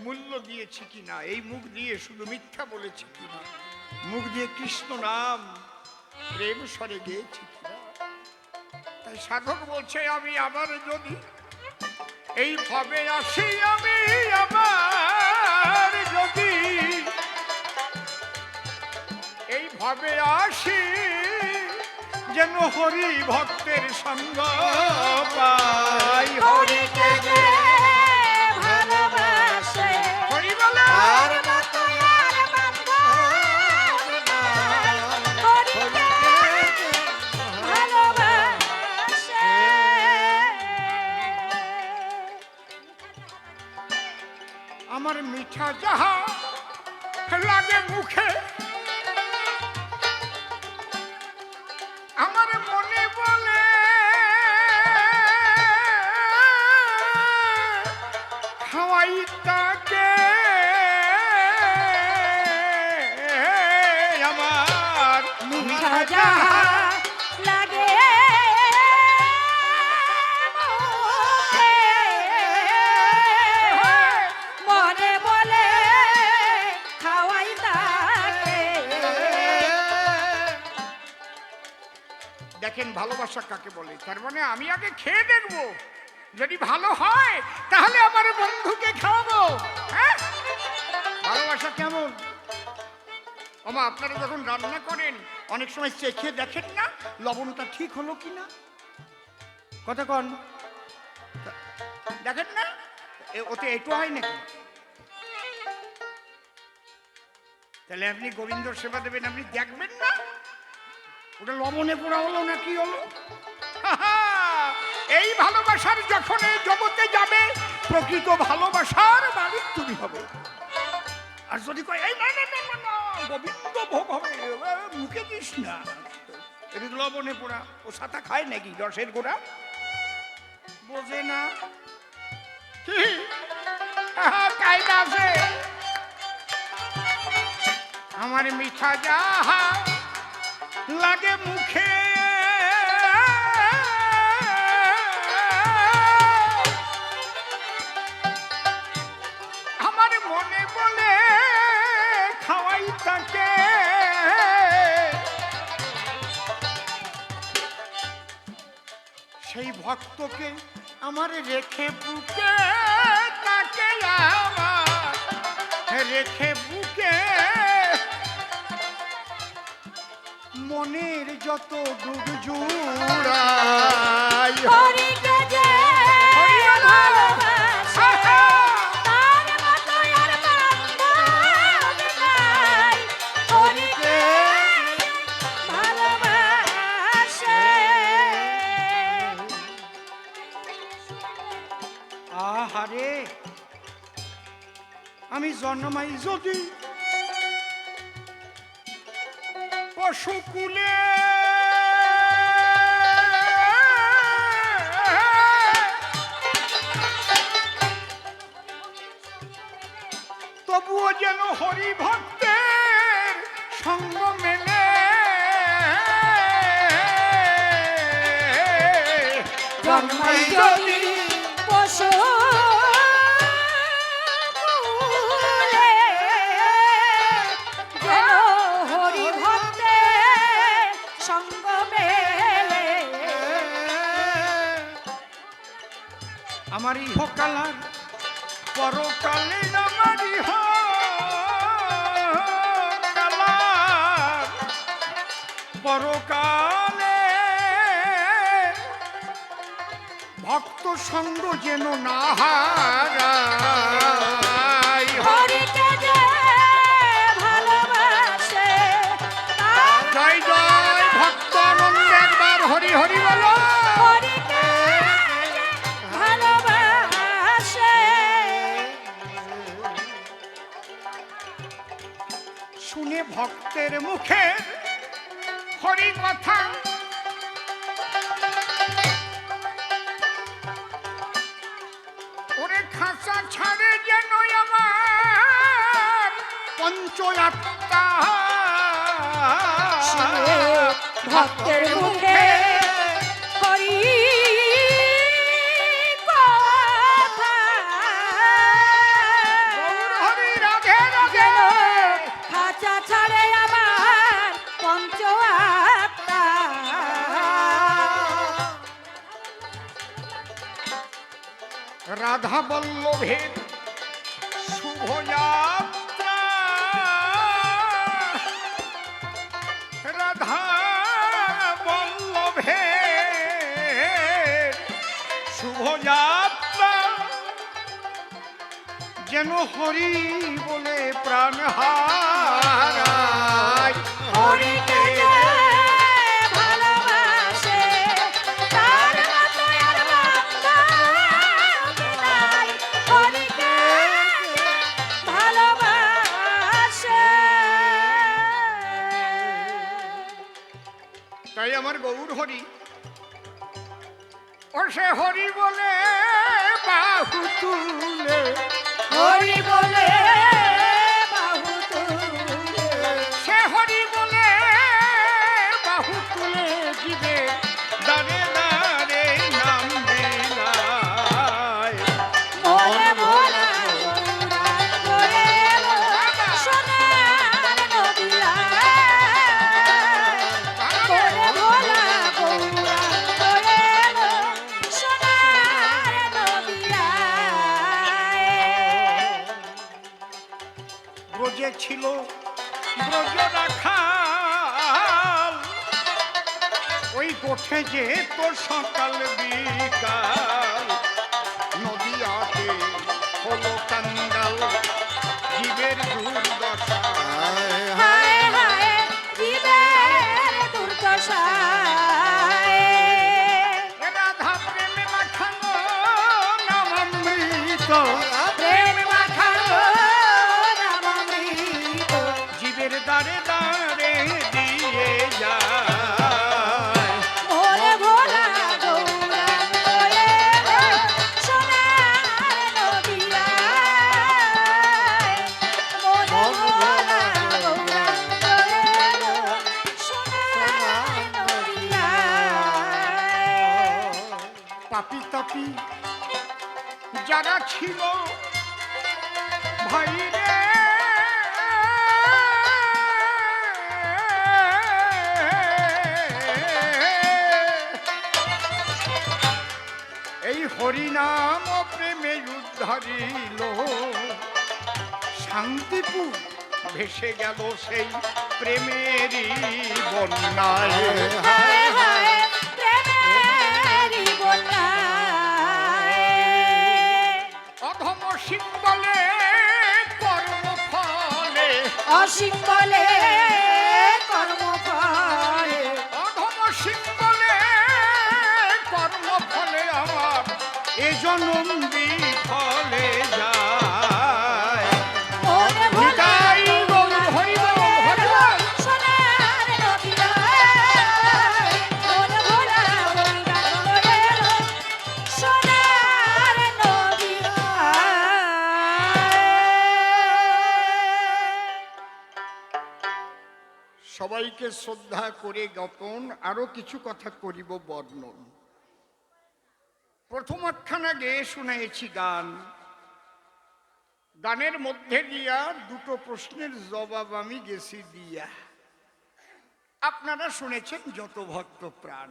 মূল্য দিয়েছি কিনা, এই মুখ দিয়ে শুধু মিথ্যা বলেছি কিনা, মুখ দিয়ে কৃষ্ণ নাম প্রেম স্বরে গেয়েছি কিনা। তাই সাধক বলছে আমি আবার যদি এই ভাবে আসি, আমি আবার যদি এই ভাবে আসি, যেন হরি ভক্তের সঙ্গ পাই, হরিকে যে ভালোবাসে হরি বলে। আর মতো আর বান্ধব নাই, হরিকে ভালোবাসে। আমার মিঠা যাহা লাগে মুখে, আমার মনে বলে খাওয়াই তাকে, আমার মিঠা যাহা লাগে মুখে, মনে বলে খাওয়াই তাকে। দেখেন ভালোবাসা কাকে বলে। তার মানে আমি আগে খেয়ে দেখবো, যদি ভালো হয় তাহলে আমার বন্ধুকে খাওয়াবো। হ্যাঁ, ভালোবাসা কেমন? ওমা আপনারা যখন রান্না করেন অনেক সময় চেখে দেখেন না লবণটা ঠিক হলো কিনা, কথা কন দেখেন না, ওতে একটু হয় নাকি? তাহলে আপনি গোবিন্দর সেবা দেবেন, আপনি দেখবেন না ওটা লবণে পোড়া হলো না কি হলো? এই ভালোবাসার যখন এই জগতে যাবে, প্রকৃত ভালোবাসার মালিক তুমি হবে। আর যদি কয় এই না না না না না গোবিন্দ ভোগ হবে, মুখে দিস না, এটা লবণে পোড়া, ও সাতা খায় নাকি রসের গোড়া? বোঝে না কি কায়দা আছে। আমার মিঠা যাহা লাগে মুখে আমার মনে বলে খাওয়াই তাকে সেই ভক্তকে আমার রেখে বুকে তাকে আমার রেখে বুকে মনের যত ডুব জুড়াই হরিকে যে ভালোবাসে, তার মতো আর বান্ধব নাই। হরিকে ভালোবাসে। আহারে আমি জন্মাই যদি পশুকুলে তবুও যেন হরি ভক্তের সঙ্গ মেলে জন্মাই যদি পশু কুলে, যেন হরি ভক্তের সঙ্গ মেলে। আমার ইহকালার পরকালে আমার ইহকালার পরকালে ভক্ত সঙ্গ যেন না হারাই হরিকে যে ভালোবাসে, তার জয় জয় ভক্ত আনন্দ একবার হরি হরি বলো হরিকে যে ভালোবাসে। শুনে ভক্তের মুখে হরি কথা ওরে খাঁচা ছাড়ে যেন আমার পঞ্চ আত্মা শুনে ভক্তের মুখে হরি কথা, গৌর হরি রাধে রাধে যেন খাঁচা ছাড়ে আমার পঞ্চ আত্মা। রাধা বল্লভের শুভযাত্রা রাধা বল্লভের শুভযাত্রা যেন হরি বলে প্রাণ হারায় হরিকে যে ভালোবাসে, তার মতো আর বান্ধব নাই। হরিকে ভালোবাসে। তাই আমার গৌর হরি ও সে হরি বলে বাহু তুলে হরি বলে বাহু তুলে, সে হরি বলে বাহু তুলে দিবে দাঁড়ে দাঁড়ে নাম দিলায় মনে ভোলা গৌরাঙ্গ করে সোনার নদিয়ায়। মনে ভোলা গৌরাঙ্গ করে সোনার নদিয়ায়। ব্রজে ছিল ব্রজ রাখাল ওই কোঠে যে তোর সকাল বিকাল নদিয়াতে হলো কান্দাল জীবের দুর্দশা হায় হায় জীবের দুর্দশায়। রাধা প্রেমে মাখানো নামামৃত প্রেম মাখানো নামামৃত, জীবের দ্বারে দ্বারে দিয়ে যায় মনে ভোলা গৌরাঙ্গ করে সোনার নদিয়ায়। মনে ভোলা গৌরাঙ্গ সাথী যারা ছিল ভাই রে, এই হরিনাম প্রেমে উদ্ধারিল, শান্তিপুর ভেসে গেল সেই প্রেমেরই বন্যায়। হায় হায় প্রেমেরই বন্যায়। অধম সিংবলে কর্মফলে, অসীম বলে কর্মফলে, অধম সিংবলে কর্মফলে আমার এ জনম বিফলে যায়। ওরে ভোলা নিতাই গৌর হরি বল, হরি বল। সোনার নদী রায়, ওরে ভোলা গৌর সোনার নদী রায়। সবাইকে শ্রদ্ধা করে জ্ঞাপন আরো কিছু কথা করিব বর্ণন। প্রথম একখানা গেয়ে শুনাইছি গান, গানের মধ্যে দিয়া দুটো প্রশ্নের জবাব আমি গেছি দিয়া। আপনারা শুনেছেন যত ভক্ত প্রাণ,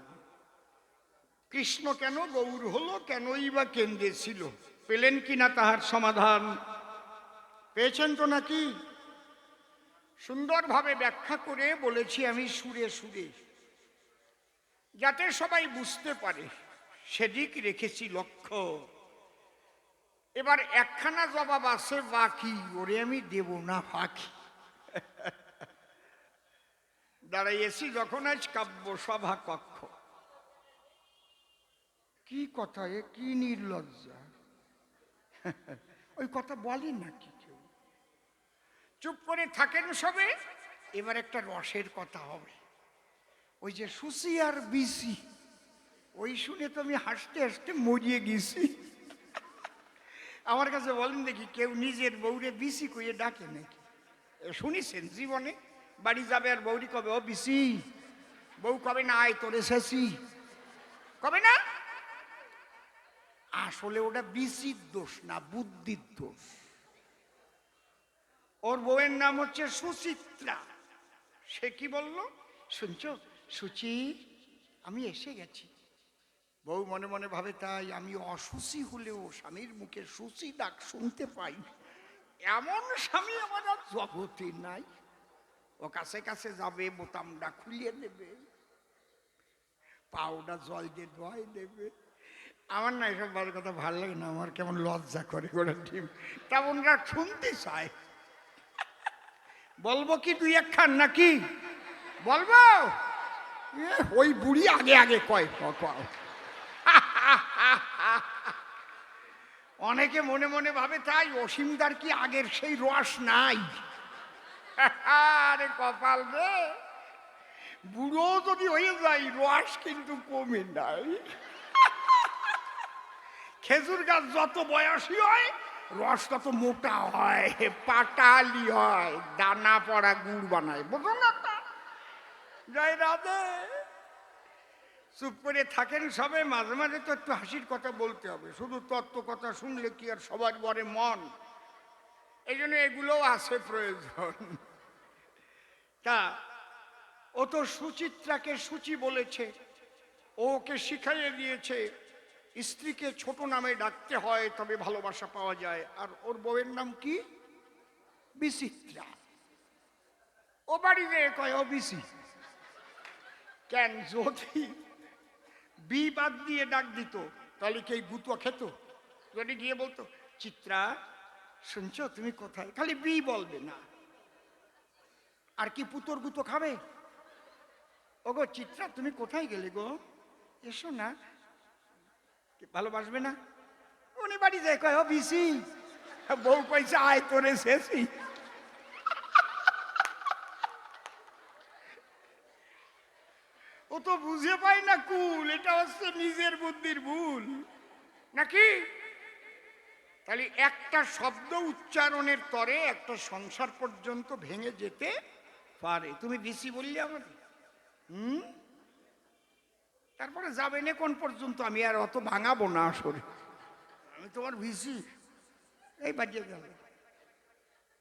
কৃষ্ণ কেন গৌর হলো, কেনই বা কেন্দ্রে ছিল, পেলেন কিনা তাহার সমাধান? পেয়েছেন তো নাকি? সুন্দরভাবে ব্যাখ্যা করে বলেছি আমি সুরে সুরে, যাতে সবাই বুঝতে পারে, সেদিক রেখেছি লক্ষ্য। এবার একখানা জবাব আছে বাকি, ওরে আমি দেব না ফাঁকি। দাঁড়াইয়েছি যখন আজ কাব্য সভা কক্ষ। কি কথা এ, কি নির্লজ্জা! ওই কথা বলেন নাকি কেউ? চুপ করে থাকেন সবে। এবার একটা রসের কথা হবে, ওই যে সুসি আর বিসি, ওই শুনে তো আমি হাসতে হাসতে মরিয়ে গেছি। আমার কাছে বলেন দেখি, কেউ নিজের বউরে বিসি কইয়ে ডাকে নাকি? শুনেছেন জীবনে? বাড়ি যাবে আর বউরি কবে, ও বিসি। বউ কবে না, আয় তোরে শেষি, কবে না। আসলে ওটা বিসির দোষ না, বুদ্ধির দোষ। ওর বউয়ের নাম হচ্ছে সুচিত্রা। সে কি বলল, শুনছো সুচি, আমি এসে গেছি। বউ মনে মনে ভাবে, তাই আমি অসুচি হলেও স্বামীর মুখে সুচি ডাক শুনতে পাই, এমন স্বামী আমার আর জগতে নাই। ও কাছে কাছে যাবে, বোতামটা খুলিয়ে দেবে, পাউডা জল দিয়ে ধোয়াই দেবে। আমার না এসব বাজে কথা ভালো লাগে না, আমার কেমন লজ্জা করে গোড়া ডিম, তেমনরা শুনতে চায়। বলবো কি দুই একখান নাকি? বলবো? ওই বুড়ি আগে আগে কয়। অনেকে মনে মনে ভাবে, তাই অসীমদার কি আগের সেই রস নাই? আরে কপাল রে, বুড়ো যদি হয়ে যায় রস কিন্তু কমে নাই। খেজুর গাছ যত বয়সী হয় রস তত মোটা হয়, পাটালি হয়, দানা পড়া গুড় বানায়, বুঝো না? জয় রাধে। চুপ করে থাকেন সবে, মাঝে মাঝে তো একটু হাসির কথা বলতে হবে, শুধু তত্ত্ব কথা শুনলে কি আর সবার বরে মন? এই জন্য এগুলোও আছে প্রয়োজন। তা ও তো সুচিত্রাকে সুচি বলেছে, ওকে শিখাইয়ে দিয়েছে স্ত্রীকে ছোট নামে ডাকতে হয়, তবে ভালোবাসা পাওয়া যায়। আর ওর বউয়ের নাম কি? বিচিত্রা। ও বাড়ি যেয়ে কয় ও বিসি। কেন, যদি বি বাদ দিয়ে ডাক দিত তাহলে কি এই গুতো খেত? যদি গিয়ে বলতো, চিত্রা শুনছো তুমি কোথায়, খালি বি বলবে না, আর কি পুতর গুতো খাবে? ও গো চিত্রা তুমি কোথায় গেলে গো, এসো না, ভালোবাসবে না? উনি বাড়ি যায় কয় ও বিসি। বউ কইছে আয় তোরে শেষি। ও তো বুঝে পায় না কুল, এটা হচ্ছে নিজের বুদ্ধির ভুল নাকি? তাহলে একটা শব্দ উচ্চারণের তরে একটা সংসার পর্যন্ত ভেঙে যেতে পারে। তুমি বিসি বললে আমার, তারপরে যাবে না কোন পর্যন্ত, আমি আর অত ভাঙাবো না আসলে, আমি তোমার ভিসি এই বাজিয়ে গেল।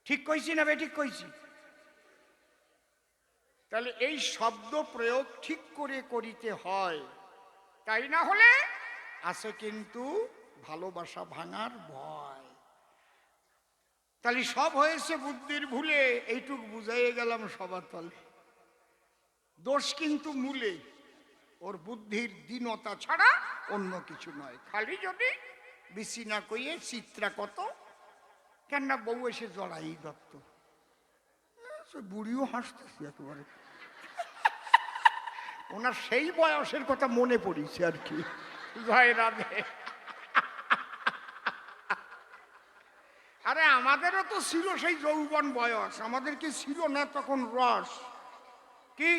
ঠিক কইছি না ঠিক কইছি? তাহলে এই শব্দ প্রয়োগ ঠিক করে করিতে হয়, তাই না হলে আছে কিন্তু ভালোবাসা ভাঙার ভয়। তাহলে সব হয়েছে বুদ্ধির ভুলে, এইটুক বুঝাইয়ে গেলাম সবার তলে। দোষ কিন্তু মূলে, ওর বুদ্ধির দীনতা ছাড়া অন্য কিছু নয়। খালি যদি বিসি না কইয়ে চিত্রা কত কেন না বউ এসে জড়াই দত্ত, সে বুড়িও হাসতেছে একেবারে, ওনার সেই বয়সের কথা মনে পড়িছে আর কি। জয় রাধে। আরে আমাদেরও তো ছিল সেই যৌবন বয়স, আমাদের কি ছিল না তখন রস? কি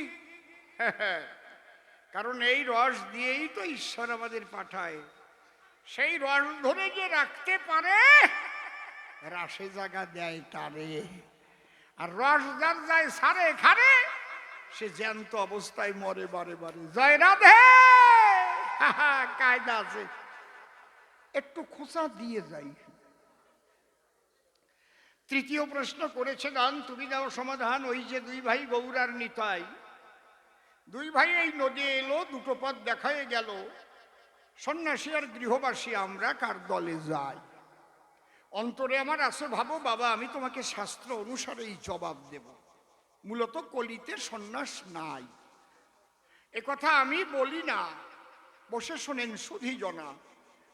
কারণ এই রস দিয়েই তো ঈশ্বর আমাদের পাঠায়। সেই রস ধরে যে রাখতে পারে, রাসে জায়গা দেয় তারে। আর রস যার যায় সারে খারে, সে জ্যান্ত অবস্থায় মরে বারে বারে। জয় রাধে। কায়দা আছে, একটু খোঁচা দিয়ে যাই। তৃতীয় প্রশ্ন করেছে গান, তুমি দাও সমাধান। ওই যে দুই ভাই গৌরার নিতাই, দুই ভাই এই নদী এলো, দুটো পথ দেখায় গেল, সন্ন্যাসী আর গৃহবাসী আমরা কার দলে যাই? অন্তরে আমার আছে ভাবো বাবা, আমি তোমাকে শাস্ত্র অনুসারেই জবাব দেব। মূলত কলিতে সন্ন্যাস নাই, এ কথা আমি বলি না, বসে শোনেন সুধী জনা।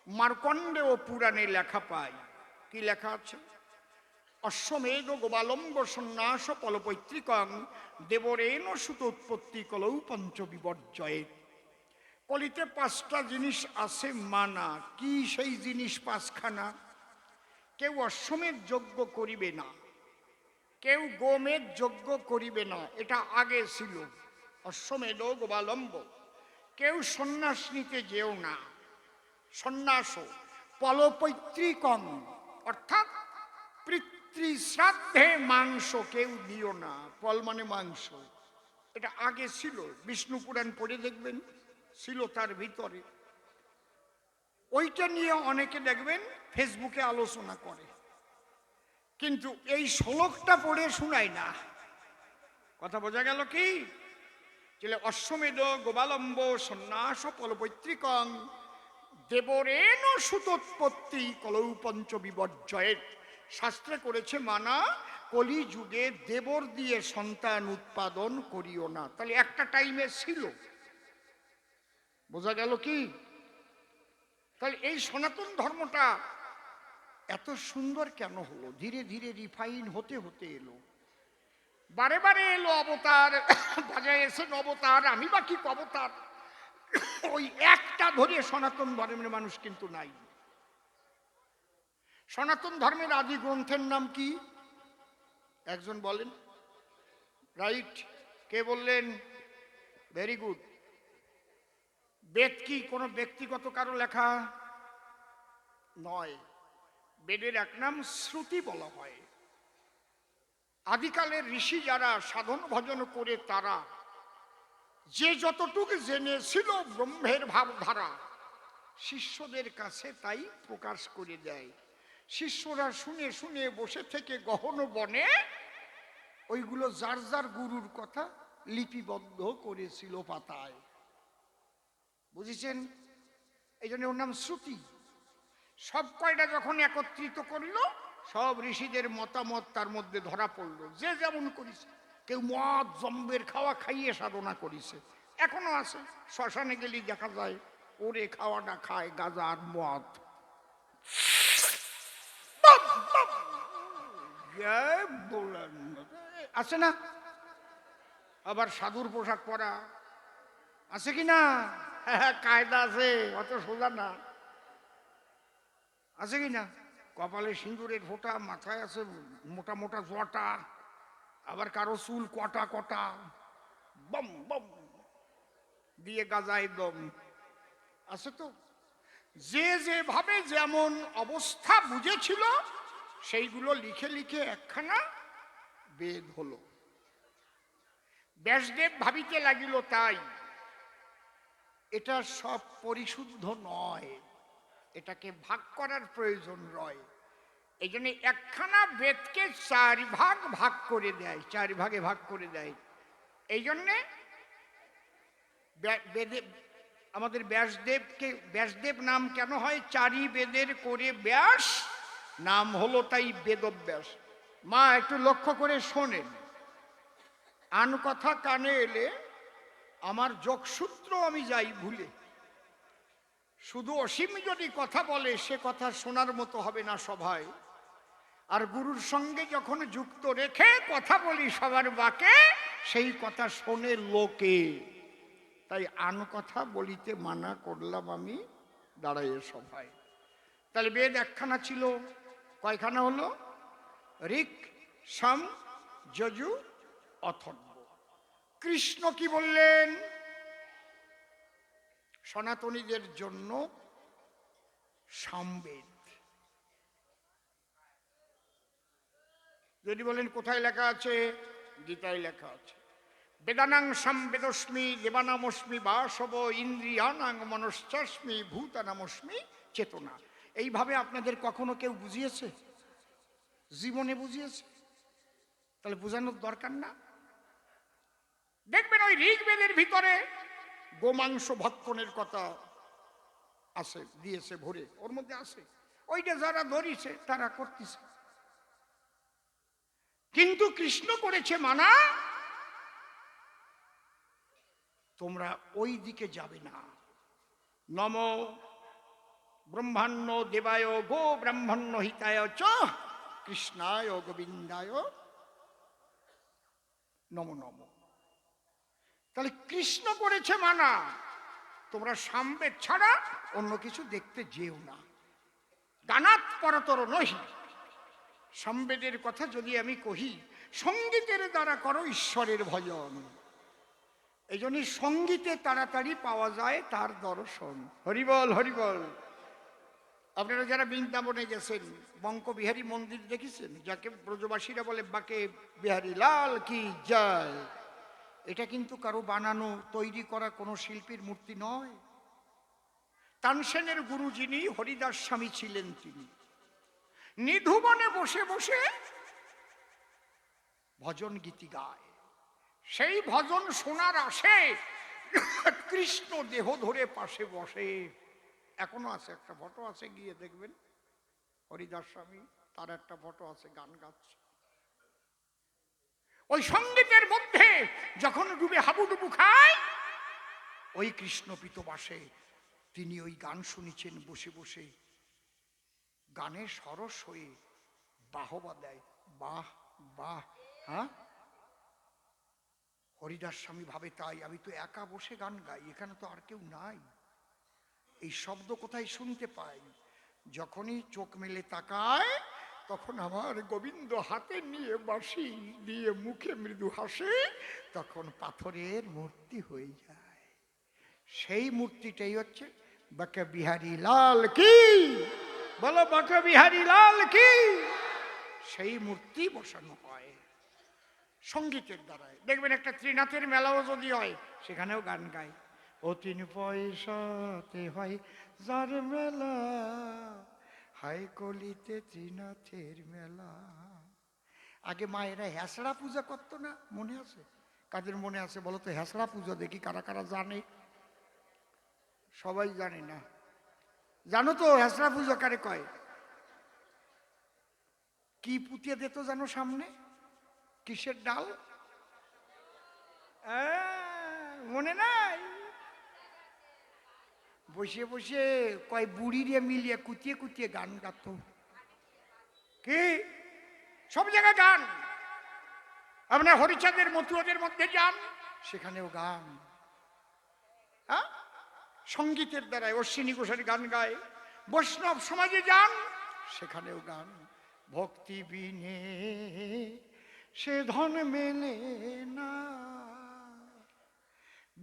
মার্কণ্ডেয় পুরাণে লেখা পাই, কি লেখা আছে? অশ্বমেধ গোবালম্ব সন্ন্যাস পলপৈত্রিকং দেবরেণ সুত উৎপত্তি কলৌ পঞ্চ বিপর্যয়ে। কলিতে পাঁচটা জিনিস আছে মানা। কি সেই জিনিস পাঁচখানা? কেউ অশ্বমেধ যজ্ঞ করিবে না, কেউ গোমেধ যজ্ঞ করিবে না, এটা আগে ছিল অশ্বমেধ গোবালম্ব। কেউ সন্ন্যাস নিতে যেও না, সন্ন্যাস। পলপৈত্রিকং অর্থাৎ পিতৃশ্রাদ্ধে মাংস কেউ দিও না। পল মানে মাংস, এটা আগে ছিল, বিষ্ণু পুরাণ পড়ে দেখবেন ছিল তার ভিতরে। ওইটা নিয়ে অনেকে দেখবেন ফেসবুকে আলোচনা করে, কিন্তু এই শ্লোকটা পড়ে শোনায় না। কথা বোঝা গেল কি? অশ্বমেধ গোবালম্ব সন্ন্যাস পলপৈত্রিকং দেবরেণ সুতোৎপত্তি কলৌ পঞ্চ বিপর্যয়ের। শাস্ত্রে করেছে মানা, কলি যুগে দেবর দিয়ে সন্তান উৎপাদন করিও না। তাহলে একটা টাইমে ছিল, বোঝা গেল কি? তাহলে এই সনাতন ধর্মটা এত সুন্দর কেন হলো? ধীরে ধীরে রিফাইন হতে হতে এলো, বারে বারে এলো অবতার, বাজায় এসে অবতার, আমি বা কি অবতার। ওই একটা ধরে সনাতন ধর্মের মানুষ কিন্তু নাই। সনাতন ধর্মের আদি গ্রন্থের নাম কি একজন বলেন? রাইট, কে বললেন? Very good. বেদ কি কোনো ব্যক্তিগত কারো লেখা নয়, বেদের এক নাম শ্রুতি বলা হয়। আদিকালের ঋষি যারা সাধন ভজন করে, তারা যে যতটুকু জেনেছিল ব্রহ্মের ভাবধারা, শিষ্যদের কাছে তাই প্রকাশ করে দেয়। শিষ্যরা শুনে শুনে বসে থেকে গহন বনে ওইগুলো যার যার গুরুর কথা লিপিবদ্ধ করেছিল পাতায়। বুঝেছেন? এই জন্য ওর নাম শ্রুতি। সব কয়টা যখন একত্রিত করলো, সব ঋষিদের মতামত তার মধ্যে ধরা পড়লো। যে যেমন করেছে, কেউ মদ জম্বের খাওয়া খাইয়ে সাধনা করেছে, এখনো আছে। শ্মশানে গেলেই দেখা যায় ওরে খাওয়াটা খায় গাঁজা আর মদ। আছে না? আবার সাধুর পোশাক পরা আছে কি না? কায়দা আছে, অত সোজা না। আছে কি না? কপালে সিঁদুরের ফোঁটা, মাথায় আছে মোটা মোটা জটা, আবার কারো চুল কটা কটা, বম বম দিয়ে গাজায় দম আছে তো। যে যেভাবে যেমন অবস্থা বুঝেছিল, সেইগুলো লিখে লিখে একখানা বেদ হলো। ব্যাসদেব ভাবিতে লাগিল তাই, এটা সব পরিশুদ্ধ নয়, এটাকে ভাগ করার প্রয়োজন রয়। এই জন্য একখানা বেদকে 4 ভাগ ভাগ করে দেয়, 4 ভাগে ভাগ করে দেয়। এই জন্যে বেদে আমাদের ব্যাসদেব নাম কেন হয়? 4ই বেদের করে ব্যাস নাম হলো, তাই বেদব্যাস। মা একটু লক্ষ্য করে শোনেন, আন কথা কানে এলে আমার যোগসূত্র আমি যাই ভুলে। শুধু অসীম যদি কথা বলে সে কথা শোনার মতো হবে না সভায়। আর গুরুর সঙ্গে যখন যুক্ত রেখে কথা বলি সবার বাকে, সেই কথা শোনে লোকে। তাই আন কথা বলিতে মানা করলাম আমি দাঁড়াইয়ে সভায়। তাহলে বেদ একখানা ছিল, কয়খানা হলো? ঋক, সাম, যজু, অথর্ব। কৃষ্ণ কি বললেন? সনাতনীদের জন্য সামবেদ। যদি বলেন কোথায় লেখা আছে? গীতায় লেখা আছে, বেদানাং সামবেদস্মি দেবানামস্মি বাসব ইন্দ্রিয়ানাং মনশ্চাস্মি ভূতানামস্মি চেতনা। এইভাবে আপনাদের কখনো কেউ বুঝিয়েছে? জীবনে বুঝিয়েছে? তাহলে বোঝানোর দরকার না? দেখবেন ওই ঋগ্বেদের ভিতরে গোমাংস ভক্ষণের কথা আছে, দিয়েছে ভরে, ওর মধ্যে আছে। ওইটা যারা ধরিছে তারা করতেছে। কিন্তু কৃষ্ণ করেছে মানা, তোমরা ওই দিকে যাবে না। নম ব্রহ্মাণ্য দেবায় গো ব্রাহ্মণ্য হিতায় চ কৃষ্ণায় গোবিন্দায় নম নম। তাহলে কৃষ্ণ করেছে মানা, তোমরা সামবেদ ছাড়া অন্য কিছু দেখতে যেও না। গানাত পরতর নহি। সামবেদের কথা যদি আমি কহি, সঙ্গীতের দ্বারা করো ঈশ্বরের ভজন। এই জন্য সঙ্গীতে তাড়াতাড়ি পাওয়া যায় তার দর্শন। হরিবল হরিবল। আপনারা যারা বৃন্দাবনে গেছেন, বঙ্ক বিহারী মন্দির দেখেছেন, যাকে ব্রজবাসীরা বলে বাকে বিহারী লাল কি জয়। এটা কিন্তু কারো বানানো তৈরি করা কোনো শিল্পীর মূর্তি নয়। তানসেনের গুরু যিনি হরিদাস স্বামী ছিলেন, তিনি নিধুবনে বসে বসে ভজন গীতি গায়। সেই ভজন শোনার আসে কৃষ্ণ দেহ ধরে পাশে বসে। এখনো আছে, একটা ফটো আছে, গিয়ে দেখবেন হরিদাস স্বামী, তার একটা ফটো আছে, গান গাচ্ছে। ওই সঙ্গীতের মধ্যে যখন ডুবে হাবুডুবু খায়, ওই কৃষ্ণ পীতবাসে তিনি ওই গান শুনেছেন বসে বসে, গানে সরস হয়ে বাহবা দেয়, বাহ বাহ। হ্যাঁ, হরিদাস স্বামী ভাবে তাই আমি তো একা বসে গান গাই, এখানে তো আর কেউ নাই। এই শব্দ কোথায় শুনতে পাই? যখনই চোখ মেলে তাকায়, তখন আমার গোবিন্দ হাতে নিয়ে বাঁশি দিয়ে মুখে মৃদু হাসে, তখন পাথরের মূর্তি হয়ে যায়। সেই মূর্তিটাই হচ্ছে বাঁকে বিহারী লাল কি। বলো বাঁকে বিহারী লাল কি। সেই মূর্তি বসানো হয় সঙ্গীতের দ্বারায়। দেখবেন একটা ত্রিনাথের মেলাও যদি হয়, সেখানেও গান গায়। ও 3 পয়সাতে হয় যার মেলা, হাই কলিতে ত্রিনাথের মেলা। আগে মায়েরা হ্যাঁসড়া পূজা করতো না, মনে আছে? কাদের মনে আছে বলো তো? হ্যাঁসড়া পূজা দেখি কারা কারা জানে। সবাই জানে না। জানো তো হ্যাঁসড়া পূজা কারে কয়? কি পুঁতিয়ে দিত জানো সামনে? কিসের ডাল? মনে নাই? বসে বসে কয় বুড়িরে মিলিয়ে কুতিয়ে কুতিয়ে গান গাতো। কি সব জায়গায় গান। আপনার হরিচাঁদের মতুয়াদের মধ্যে যান, সেখানেও গান। হ্যাঁ, সঙ্গীতের দ্বারায় অশ্বিনী ঘোষের গান গায়। বৈষ্ণব সমাজে যান, সেখানেও গান। ভক্তি বিনে সে ধন মেলে না,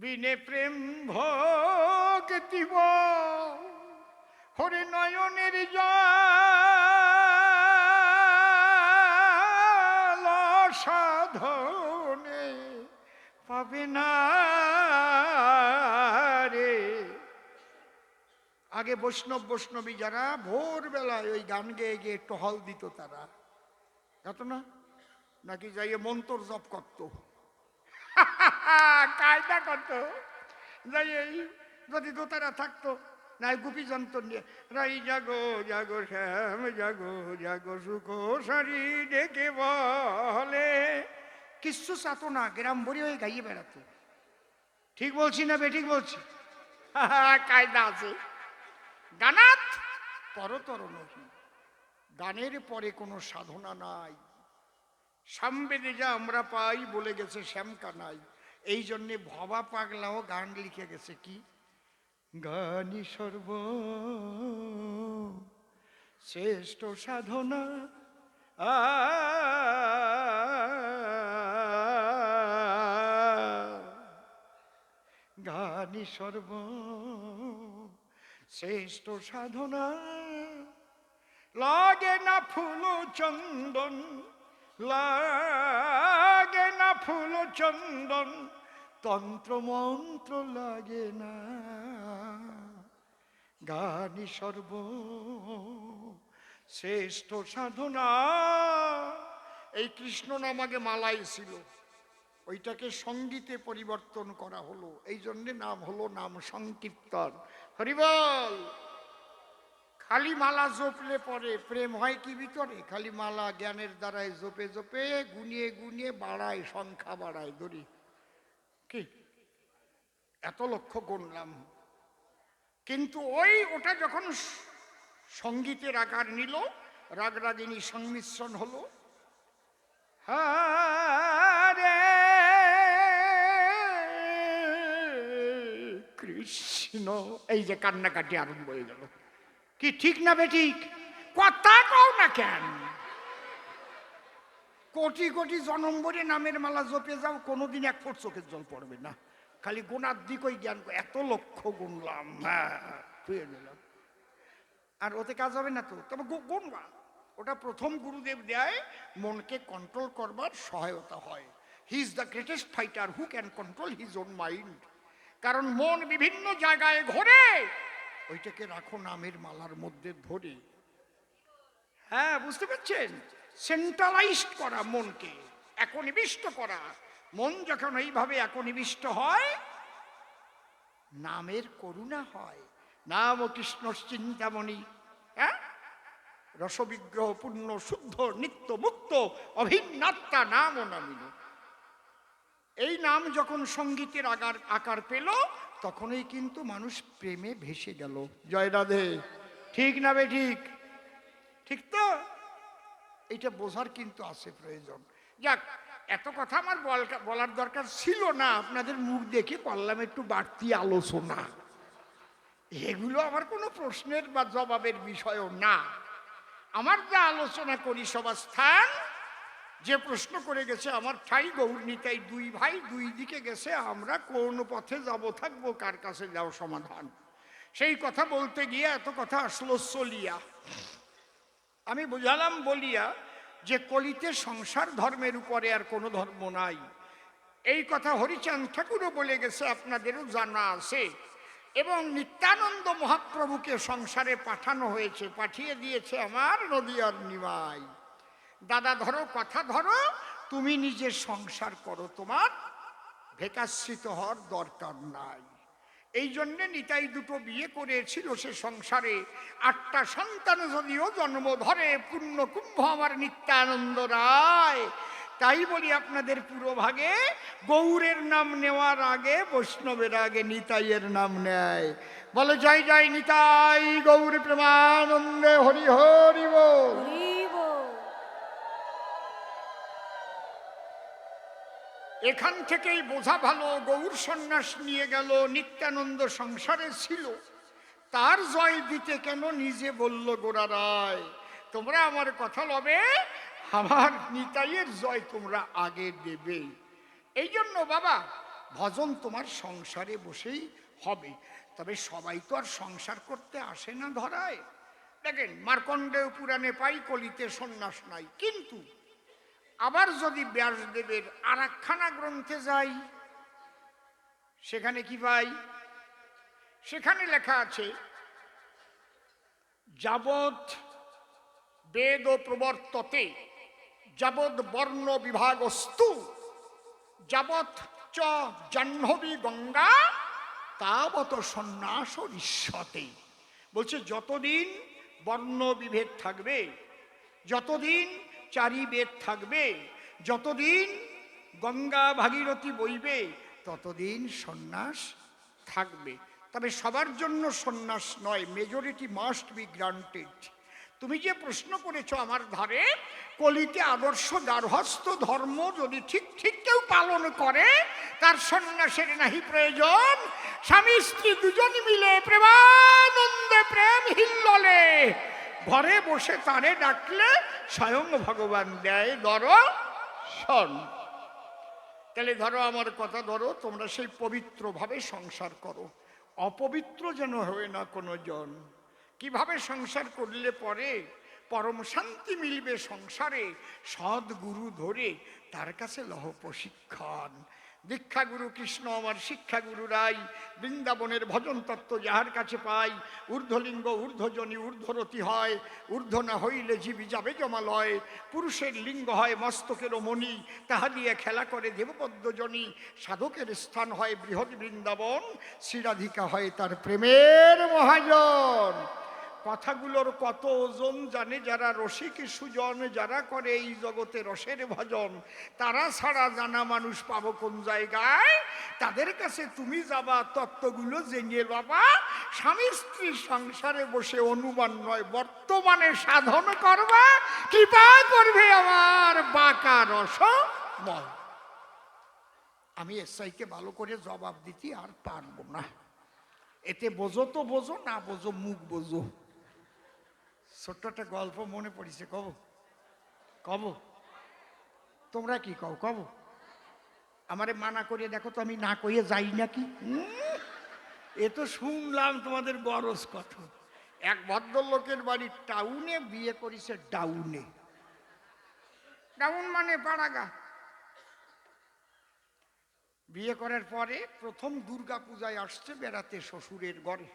বিনে প্রেম ভক্তিব হরে নয়নের জল সাধনে পাবে না রে। আগে বৈষ্ণবী যারা ভোরবেলায় ওই গান গেয়ে গিয়ে টহল দিত, তারা এত না নাকি যাইয়ে মন্তর জপ করত, কায়দা করত, যাই যদি দোতারা থাকতো নাই গুপি যন্ত্র নিয়ে রাই জাগো জাগো শ্যাম জাগো জাগো সুখ সারি ডেকে বলে, কিচ্ছু চাতো না, গ্রাম ভরি হয়ে গাইয়ে বেড়াতো। ঠিক বলছি না বেঠিক বলছি? কায়দা আছে। গানাত পরতর নহি, গানের পরে কোনো সাধনা নাই। সামবেদে যা আমরা পাই বলে গেছে শ্যামকা নাই। এই জন্যে ভবা পাগলাও গান লিখে গেছে কি, গানি সর্ব শ্রেষ্ঠ সাধনা গানি সর্ব শ্রেষ্ঠ সাধনা, লাগে না ফুল চন্দন, লাগে না ফুল চন্দন, তন্ত্র মন্ত্র লাগে না, গানি সর্ব শ্রেষ্ঠ সাধনা। এই কৃষ্ণ নাম আগে মালাই ছিল, ওইটাকে সঙ্গীতে পরিবর্তন করা হলো, এই জন্যে নাম হলো নাম সংকীর্তন। হরিবল। খালি মালা জপলে পরে প্রেম হয় কি ভিতরে? খালি মালা জ্ঞানের দ্বারায় জপে জপে গুনিয়ে গুনিয়ে বাড়ায়, সংখ্যা বাড়ায়, ধরি কি এত লক্ষ্য গুনলাম। কিন্তু ওটা যখন সঙ্গীতের আকার নিল, রাগ রাগিনী সংমিশ্রণ হলো, হরে কৃষ্ণ, এই যে কান্নাকাটি আরম্ভ হয়ে গেল। কি ঠিক না বেঠিক? কথা কও না কেন? কোটি কোটি জনম ভরে নামের মালা জপে যাও, কোনোদিন এক ফোঁট চোখের জল পড়বে না। খালি গুণার দিকই জ্ঞান, এত লক্ষ্য গুনলাম, হ্যাঁ ছুঁয়ে নিলাম, আর ওতে কাজ হবে না তো। তবে গুনবা, ওটা প্রথম গুরুদেব দেয়, মনকে কন্ট্রোল করবার সহায়তা হয়। He is the greatest fighter who can control his own mind. কারণ মন বিভিন্ন জায়গায় ঘোরে, ওইটাকে রাখো নামের মালার মধ্যে ধরে। হ্যাঁ বুঝতে পারছেন? সেন্ট্রালাইজড করা মনকে, একনিবিষ্ট করা। মন যখন এইভাবে একনিবিষ্ট হয়, নামের করুণা হয়। নাম কৃষ্ণ চিন্তামণি, হ্যাঁ, রসবিগ্রহ পূর্ণ শুদ্ধ নিত্য মুক্ত অভিন্নাত্মা নাম ও নামিনী। এই নাম যখন সঙ্গীতের আকার পেল, তখনই কিন্তু মানুষ প্রেমে ভেসে গেল। জয় রাধে। ঠিক না বে ঠিক? ঠিক তো? এটা বোঝার কিন্তু আছে প্রয়োজন। যাক, এত কথা আমার বলার দরকার ছিল না, আপনাদের মুখ দেখে করলাম একটু বাড়তি আলোচনা। এগুলো আমার কোনো প্রশ্নের বা জবাবের বিষয়ও না। আমার যা আলোচনা করি সভাস্থান, যে প্রশ্ন করে গেছে আমার ঠাই গৌর নিতাই, দুই ভাই দুই দিকে গেছে, আমরা কোন পথে যাব থাকবো, কার কাছে যাও সমাধান। সেই কথা বলতে গিয়ে এত কথা আসলো চলিয়া। আমি বুঝালাম বলিয়া যে কলিতে সংসার ধর্মের উপরে আর কোনো ধর্ম নাই। এই কথা হরিচাঁদ ঠাকুরও বলে গেছে, আপনাদেরও জানা আছে। এবং নিত্যানন্দ মহাপ্রভুকে সংসারে পাঠানো হয়েছে, পাঠিয়ে দিয়েছে আমার নদিয়ার নিমাই। দাদা ধরো, কথা ধরো, তুমি নিজের সংসার করো, তোমার ভেকাশ্রিত হওয়ার দরকার নাই। এই জন্যে নিতাই দুটো বিয়ে করেছিল সে সংসারে। 8টা সন্তান যদিও জন্ম ধরে, পূর্ণ কুম্ভ আমার নিত্যানন্দ রায়। তাই বলি আপনাদের পুরোভাগে গৌরের নাম নেওয়ার আগে বৈষ্ণবের আগে নিতাইয়ের নাম নেয়। বলে জয় জয় নিতাই গৌর প্রেমানন্দে হরি হরি বল। এখান থেকেই বোঝা ভালো, গৌর সন্ন্যাস নিয়ে গেল, নিত্যানন্দ সংসারে ছিল, তার জয় দিতে কেন নিজে বলল গোরা রায়, তোমরা আমার কথা লবে, আমার নিতাইয়ের জয় তোমরা আগে দেবে। এই জন্য বাবা, ভজন তোমার সংসারে বসেই হবে। তবে সবাই তো আর সংসার করতে আসে না ধরায়। দেখেন, মার্কণ্ডেয় পুরাণে পাই কলিতে সন্ন্যাস নাই, কিন্তু আবার যদি ব্যাসদেবের আর একখানা গ্রন্থে যাই, সেখানে কি পাই? সেখানে লেখা আছে যাবৎ বেদ প্রবর্ততে, যাবৎ বর্ণ বিভাগস্তু, যাবৎ চ জাহ্নবী গঙ্গা, তাবৎ সন্ন্যাস ঋষ্যতে। বলছে যতদিন বর্ণ বিভেদ থাকবে, যতদিন চারি বেদ থাকবে, যতদিন গঙ্গা ভাগীরথী বইবে, ততদিন সন্ন্যাস থাকবে। তবে সবার জন্য সন্ন্যাস নয়, মেজরিটি মাস্ট বি গ্রান্টেড। তুমি যে প্রশ্ন করেছো আমার ধারে, কলিতে আদর্শ গার্হস্থ্য ধর্ম যদি ঠিক ঠিক কেউ পালন করে, তার সন্ন্যাসের নাহি প্রয়োজন। স্বামী স্ত্রী দুজন মিলে প্রেমানন্দে প্রেম হিল্লোলে ঘরে বসে তারে ডাকলে স্বয়ং ভগবান দেয় দর্শন। তাহলে ধরো আমার কথা, ধরো তোমরা সেই পবিত্রভাবে সংসার করো, অপবিত্র যেন হয় না কোনো জন। কিভাবে সংসার করলে পরে পরম শান্তি মিলবে সংসারে? সদ্গুরু ধরে তার কাছে লহ প্রশিক্ষণ। দীক্ষাগুরু কৃষ্ণ আমার শিক্ষাগুরু রাই, বৃন্দাবনের ভজন তত্ত্ব যাহার কাছে পাই। ঊর্ধ্বলিঙ্গ ঊর্ধ্বজনী ঊর্ধ্বরতি হয়, ঊর্ধ্ব না হইলে জীবী যাবে জমালয়। পুরুষের লিঙ্গ হয় মস্তকেরও মণি, তাহা দিয়ে খেলা করে দেবপদ্মজনী। সাধকের স্থান হয় বৃহৎ বৃন্দাবন, শ্রীরাধিকা হয় তার প্রেমের মহাজন। কথাগুলোর কত ওজন জানে যারা রসিক সুজন, যারা করে এই জগতে রসের ভজন। তারা ছাড়া জানা মানুষ পাবো কোন জায়গায়? তাদের কাছে তুমি যাবা, তত্ত্বগুলো জেনে বাবা। স্বামী স্ত্রীর সংসারে বসে অনুমান নয়, বর্তমানে সাধন করবা, কৃপা করবে আমার বাঁকা রসময়। আমি এসআইকে ভালো করে জবাব দিতে আর পারবো না। এতে বোঝো তো বোঝো, না বোঝো মুখ বোঝো। ছোট্ট একটা গল্প মনে পড়েছে, কব কব? তোমরা কি কও? কব? আমারে মানা করিয়ে দেখো তো, আমি না কইয়ে যাই নাকি? এ তো শুনলাম তোমাদের গরজ কথা। এক ভদ্রলোকের বাড়ি টাউনে, বিয়ে করেছে ডাউনে। ডাউন মানে পাড়াগা। বিয়ে করার পরে প্রথম দুর্গা পূজায় আসছে বেড়াতে শ্বশুরের ঘরে।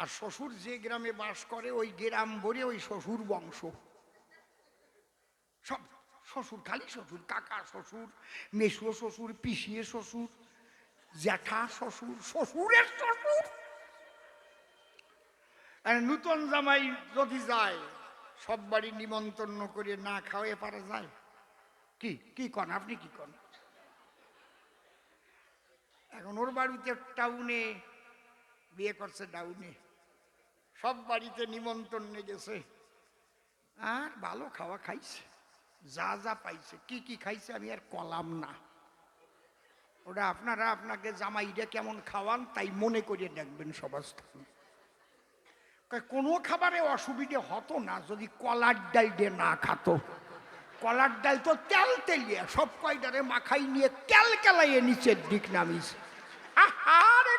আর শ্বশুর যে গ্রামে বাস করে ওই গ্রাম ভরে ওই শ্বশুর বংশ, সব শ্বশুর, খালি শ্বশুর, কাকা শ্বশুর, মেসুও শ্বশুর, পিসিয়ে শ্বশুর, জ্যাঠা শ্বশুর, শ্বশুরের শ্বশুর। আর নূতন জামাই যদি যায়, সব বাড়ি নিমন্ত্রণ করে না খাওয়াই পারা যায়? কি কি কন আপনি, কি কন? এখন ওর বাড়িতে টাউনে, বিয়ে করছে ডাউনে, সব বাড়িতে নিমন্ত্রণ গেছে, আর ভালো খাওয়া খাইছে, যা যা পাইছে। কি কি খাইছে আমি আর কলাম না, ওটা আপনারা আপনাকে জামাইটা কেমন খাওয়ান তাই মনে করিয়ে দেখবেন সবাস্থান। কোনো খাবারে অসুবিধে হতো না যদি কলার ডাল দিয়ে না খাতো। কলার ডাল তো তেল তেলিয়ে সব কয়টারে মাখাই নিয়ে তেল কেলাইয়ে নিচের দিক নামিয়েছে। আরে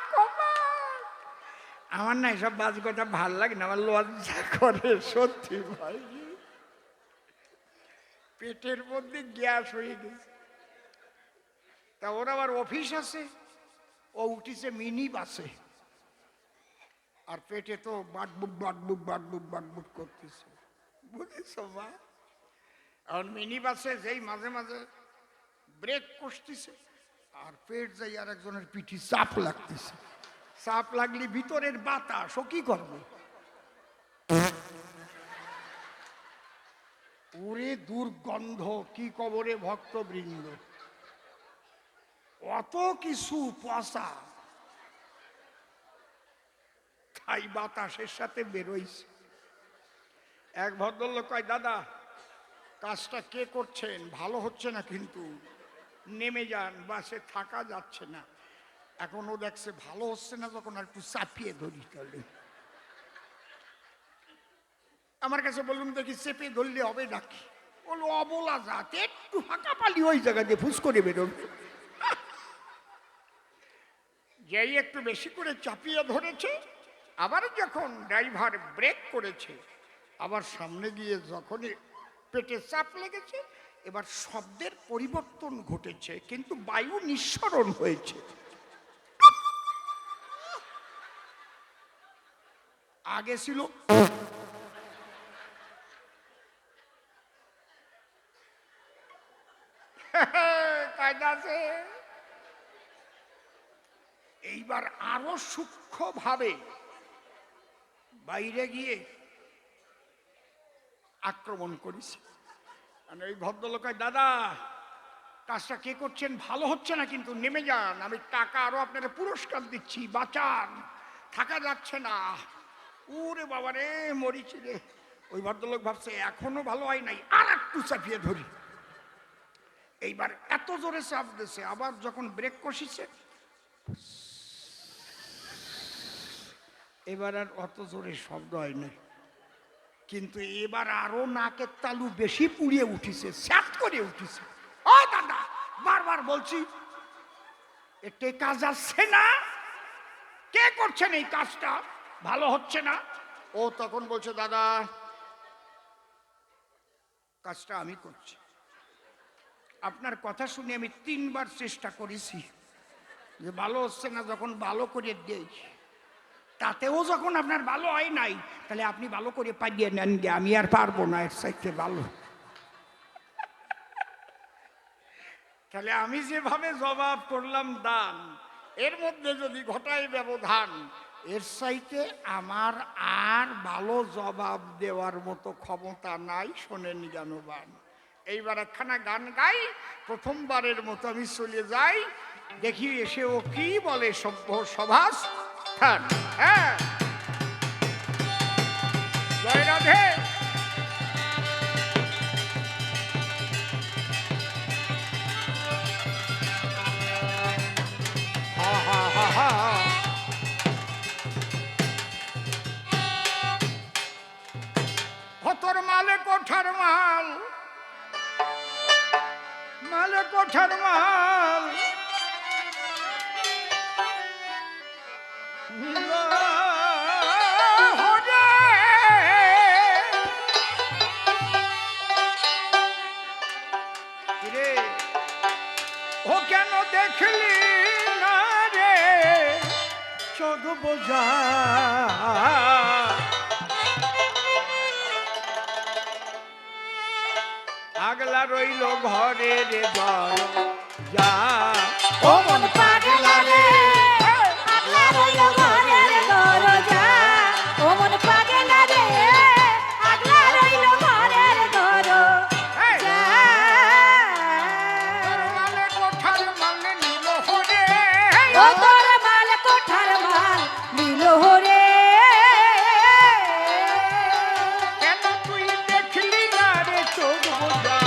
আমার না এসব বাজ কথা ভাল লাগে না, আমার লজ্জা করে সত্যি ভাই। পেটের মধ্যে গ্যাস হয়ে গেছে। তা ওর আবার অফিস আছে, ও উঠিছে মিনি বাসে, আর পেটে তো বাটবুক বাটবুক বাটবুক বাটবুক করতেছে, বুঝেছ মা? এখন মিনি বাসে যেই মাঝে মাঝে ব্রেক কষতেছে, আর পেট যাই আর একজনের পিঠি চাপ লাগতেছে। চাপ লাগলে ভিতরের বাতাস ও কি করবে? ওরে দুর্গন্ধ, কি কবরে ভক্তবৃন্দ, অত কিছু পচা, তাই বাতাসের সাথে বেরোইছে। এক ভদ্রলোক কয়, দাদা কাজটা কে করছেন? ভালো হচ্ছে না কিন্তু, নেমে যান, বাসে থাকা যাচ্ছে না। এখন ও দেখছে ভালো হচ্ছে না যখন, আর একটু চাপিয়ে ধরি। তাহলে আমার কাছে বলুন দেখি, চেপে ধরলে হবে নাকি? বলো অবলা যাতে একটু ফাঁকা পালি ওই জায়গা দিয়ে ফুস করে বেরোবে। যেই একটু বেশি করে চাপিয়ে ধরেছে, আবার যখন ড্রাইভার ব্রেক করেছে, আবার সামনে গিয়ে যখনই পেটে চাপ লেগেছে, এবার শব্দের পরিবর্তন ঘটেছে, কিন্তু বায়ু নিঃসরণ হয়েছে। আগে ছিল কায়দা আছে। এইবার আরো সূক্ষ্ম ভাবে বাইরে গিয়ে আক্রমণ করেছে। মানে এই ভদ্রলোক কয়, দাদা কাজটা কে করছেন, ভালো হচ্ছে না, কিন্তু নেমে যান, আমি টাকা আরো আপনারা পুরস্কার দিচ্ছি, বাঁচান, থাকা যাচ্ছে না। ওরে বাবা রে, মরিছি রে। ওই ভদ্রলোক ভাবছে এখনো ভালো হয় নাই, আর একটু চাপিয়ে ধরি। এইবার এত জোরে চাপ দিছে, আবার যখন ব্রেক কষিছে এবার আর অত জোরে শব্দ হয় না, কিন্তু এবার আরো নাকের তালু বেশি পুড়িয়ে উঠিছে, স্যাট করে উঠিছে। ও দাদা, বারবার বলছি এতে কাজ আসছে না, কে করছেন এই কাজটা, ভালো হচ্ছে না। ও তখন বলছে, দাদা কাজটা আমি করছি, আপনার কথা শুনে আমি 3 বার চেষ্টা করেছি, যে ভালো হচ্ছে না, যখন ভালো করে দেই, তাতেও যখন আপনার ভালো হয় নাই, তাহলে আপনি ভালো করে পাইয়ে নেন গে, আমি আর পারবো না এর চাইতে ভালো। তাহলে আমি যেভাবে জবাব করলাম দান, এর মধ্যে যদি ঘটায় ব্যবধান, এর চাইতে আমার আর ভালো জবাব দেওয়ার মতো ক্ষমতা নাই। শোনেন জ্ঞানবান, এইবার একখানা গান গাই, প্রথমবারের মতো আমি চলে যাই, দেখি এসে ও কি বলে। সভ্য সভাস, হ্যাঁ, জয় রাধে। তোর মালে কোঠার মাল, মালে কোঠার মাল, রে ও কেন দেখলি না রে চোখ বোঝা, আগলা রইল ঘরে রে যা, ও মন পাগলা রে, আগলা রইল ঘরের দরজা। ও মন পাগলা রে, আগলা রইল ঘরের দরজা। মালে কোঠার মালে নিল হরে, ও তোর মাল কোঠার মাল নিল রে। কেন তুই দেখলি না রে চোখ বোঝা,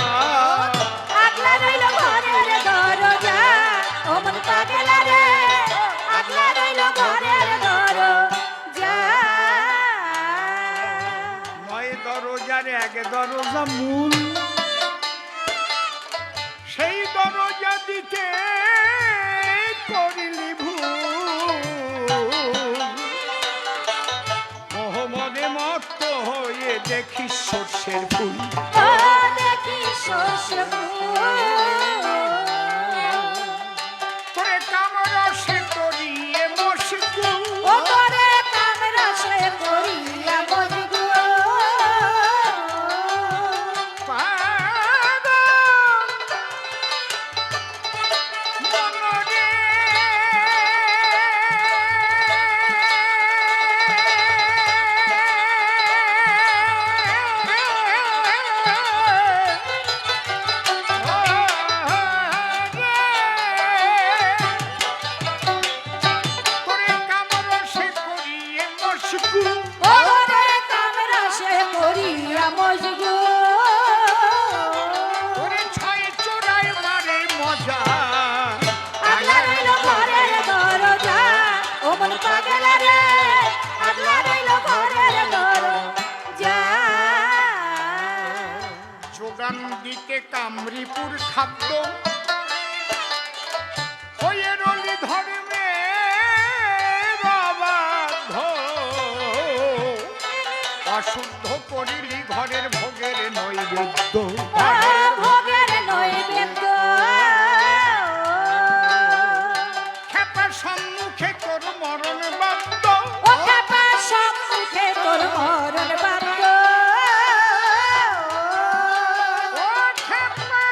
আগলা রইল ঘরের দরজা। ও মন পাগলা রে, আগলা রইল ঘরের দরজা। 9 দরজার 1 দরজা মূল, সেই দরজা দিতে করিলি ভুল, মোহমদে মত্ত হয়ে দেখিস সর্ষের ফুল, ও দেখি শস্য করে কামরসে করিয়ে মশগুল, ও করে কামরা সে করিয়া বজগো। পাগল মনরে করে কামরসে করিয়ে মশগুল, ও করে কামরা সে করিয়া বজগো। করে ছয় চোরাই মারে মজা, আগলা রইল ঘরের দরজা। ও মন পাগলা রে, আগলা রইল ঘরের দরজা। যোগান দিতে কামরিপুর খাদ্য, হয়ে রলি ধর্মে বাবাধ, অশুদ্ধ করিলি ঘরের ভোগের নৈবেদ্য, ভোগের নৈবেদ্য। খেপার সম্মুখে তোর মরণ বাদ্য, ও খেপা সম্মুখে তোর মরণ বাদ্য। ও খেপা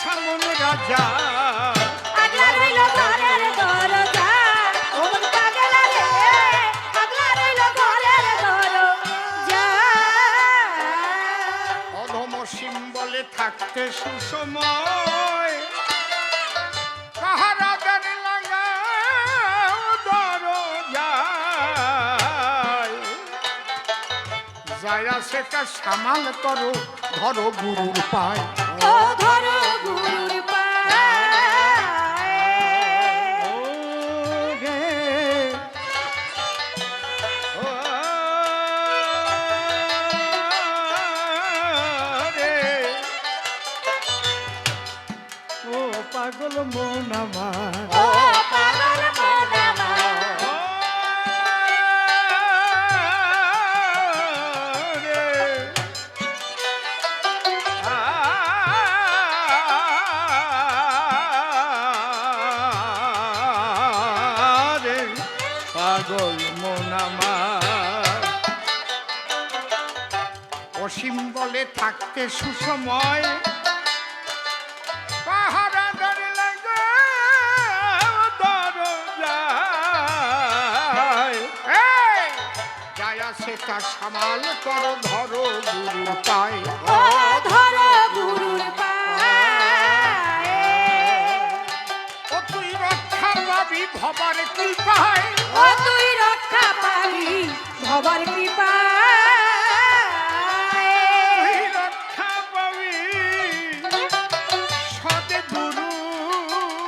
সামন রাজা আগলা রইল ঘরের দরজা ও মন পাগলা রে আগলা রইল ঘরের দরজা অধম সিম্বলে থাকতে সুসময় পাহারাদার লাগাও দরজায় যায়া সেটা সামাল করো ধরো গুরুর পায় ও ধরো গুরুর পায় ও গে ও রে ও পাগল মন আমার ও পাগল মন আমার পাগল মন আমার অসীম বলে থাকতে সুসময় পাহারাদার লাগাও দরজায় যায়া সেটা সামাল করো ধরো গুরুর পায় ও ধরো গুরুর পায় ও তুই রক্ষা পাবি ভবার কৃপায় ও তুই রক্ষা পাবি ভবার কৃপায় তুই রক্ষা পাবি সদে গুরুর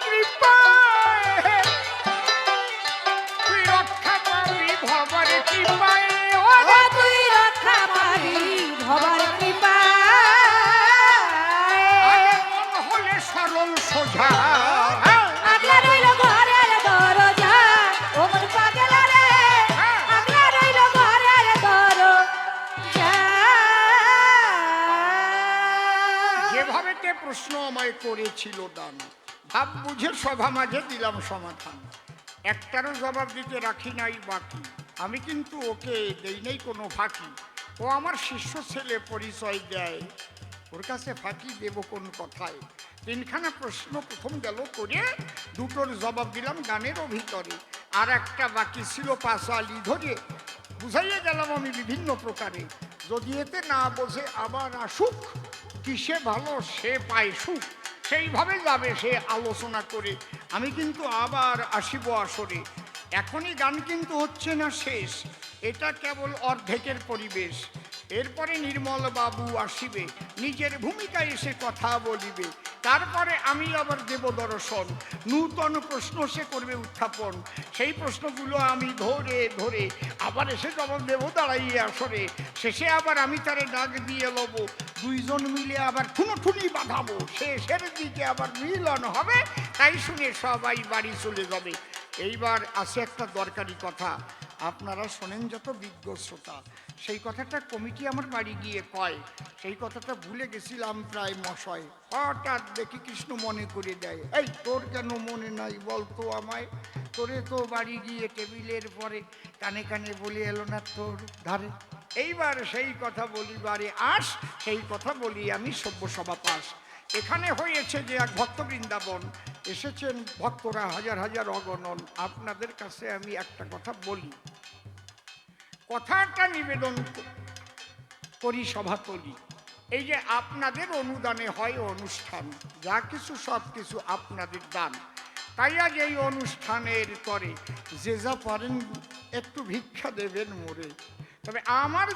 কৃপায় তুই রক্ষা পাবি ভবার কৃপায় ও ও তুই রক্ষা পাবি ভবার আগে কৃপায় মন হলে সরল সোজা আগলা রইল ঘরের দরজা ও মন পাগলা রে আগলা রইল ঘরের দরজা যেভাবে তে প্রশ্ন আমায় করেছিল দান ভাব বুঝে সভা মাঝে দিলাম সমাধান একটারও জবাব দিতে রাখি নাই বাকি আমি কিন্তু ওকে দেই নাই কোনো ফাঁকি ও আমার শিষ্য ছেলে পরিচয় দেয় ওর কাছে ফাঁকি দেব কোন কথায় তিনখানা প্রশ্ন প্রথম গেল করে দুটোর জবাব দিলাম গানেরও ভিতরে আর একটা বাকি ছিল পাশালি ধরে বুঝাইয়ে গেলাম আমি বিভিন্ন প্রকারে যদি এতে না বোঝে আবার আসুক কিসে ভালো সে পায় সুখ সেইভাবে যাবে সে আলোচনা করে আমি কিন্তু আবার আসিব আসরে এখনই গান কিন্তু হচ্ছে না শেষ এটা কেবল অর্ধেকের পরিবেশ এরপরে নির্মল বাবু আসিবে নিজের ভূমিকায় এসে কথা বলিবে তারপরে আমি আবার দেব দর্শন নূতন প্রশ্ন সে করবে উত্থাপন সেই প্রশ্নগুলো আমি ধরে ধরে আবার এসে জবাব দেব দাঁড়াইয়ে আসরে শেষে আবার আমি তারে ডাক দিয়ে লব দুইজন মিলে আবার ঠুনোঠুনি বাঁধাবো শেষের দিকে আবার মিলন হবে তাই শুনে সবাই বাড়ি চলে যাবে এইবার আছে একটা দরকারি কথা আপনারা শোনেন যত বিজ্ঞ শ্রোতা সেই কথাটা কমিটি আমার বাড়ি গিয়ে কয় সেই কথাটা ভুলে গেছিলাম প্রায় মশয় হঠাৎ দেখি কৃষ্ণ মনে করে দেয় এই তোর কেন মনে নাই বলতো আমায় তোরে তো বাড়ি গিয়ে টেবিলের পরে কানে কানে বলে এলো না তোর ধারে এইবার সেই কথা বলিবারে আস সেই কথা বলি আমি সভ্য সভা পাস এখানে হয়েছে যে এক ভক্ত বৃন্দাবন এসেছেন ভক্তরা হাজার হাজার অগণন আপনাদের কাছে আমি একটা কথা বলি কথাটা নিবেদন করি সভাতলি এই যে আপনাদের অনুদানে হয় অনুষ্ঠান যা কিছু সব কিছু আপনাদের দান তাই আজ এই অনুষ্ঠানের করে যে যা পারেন একটু ভিক্ষা দেবেন মোরে তবে আমার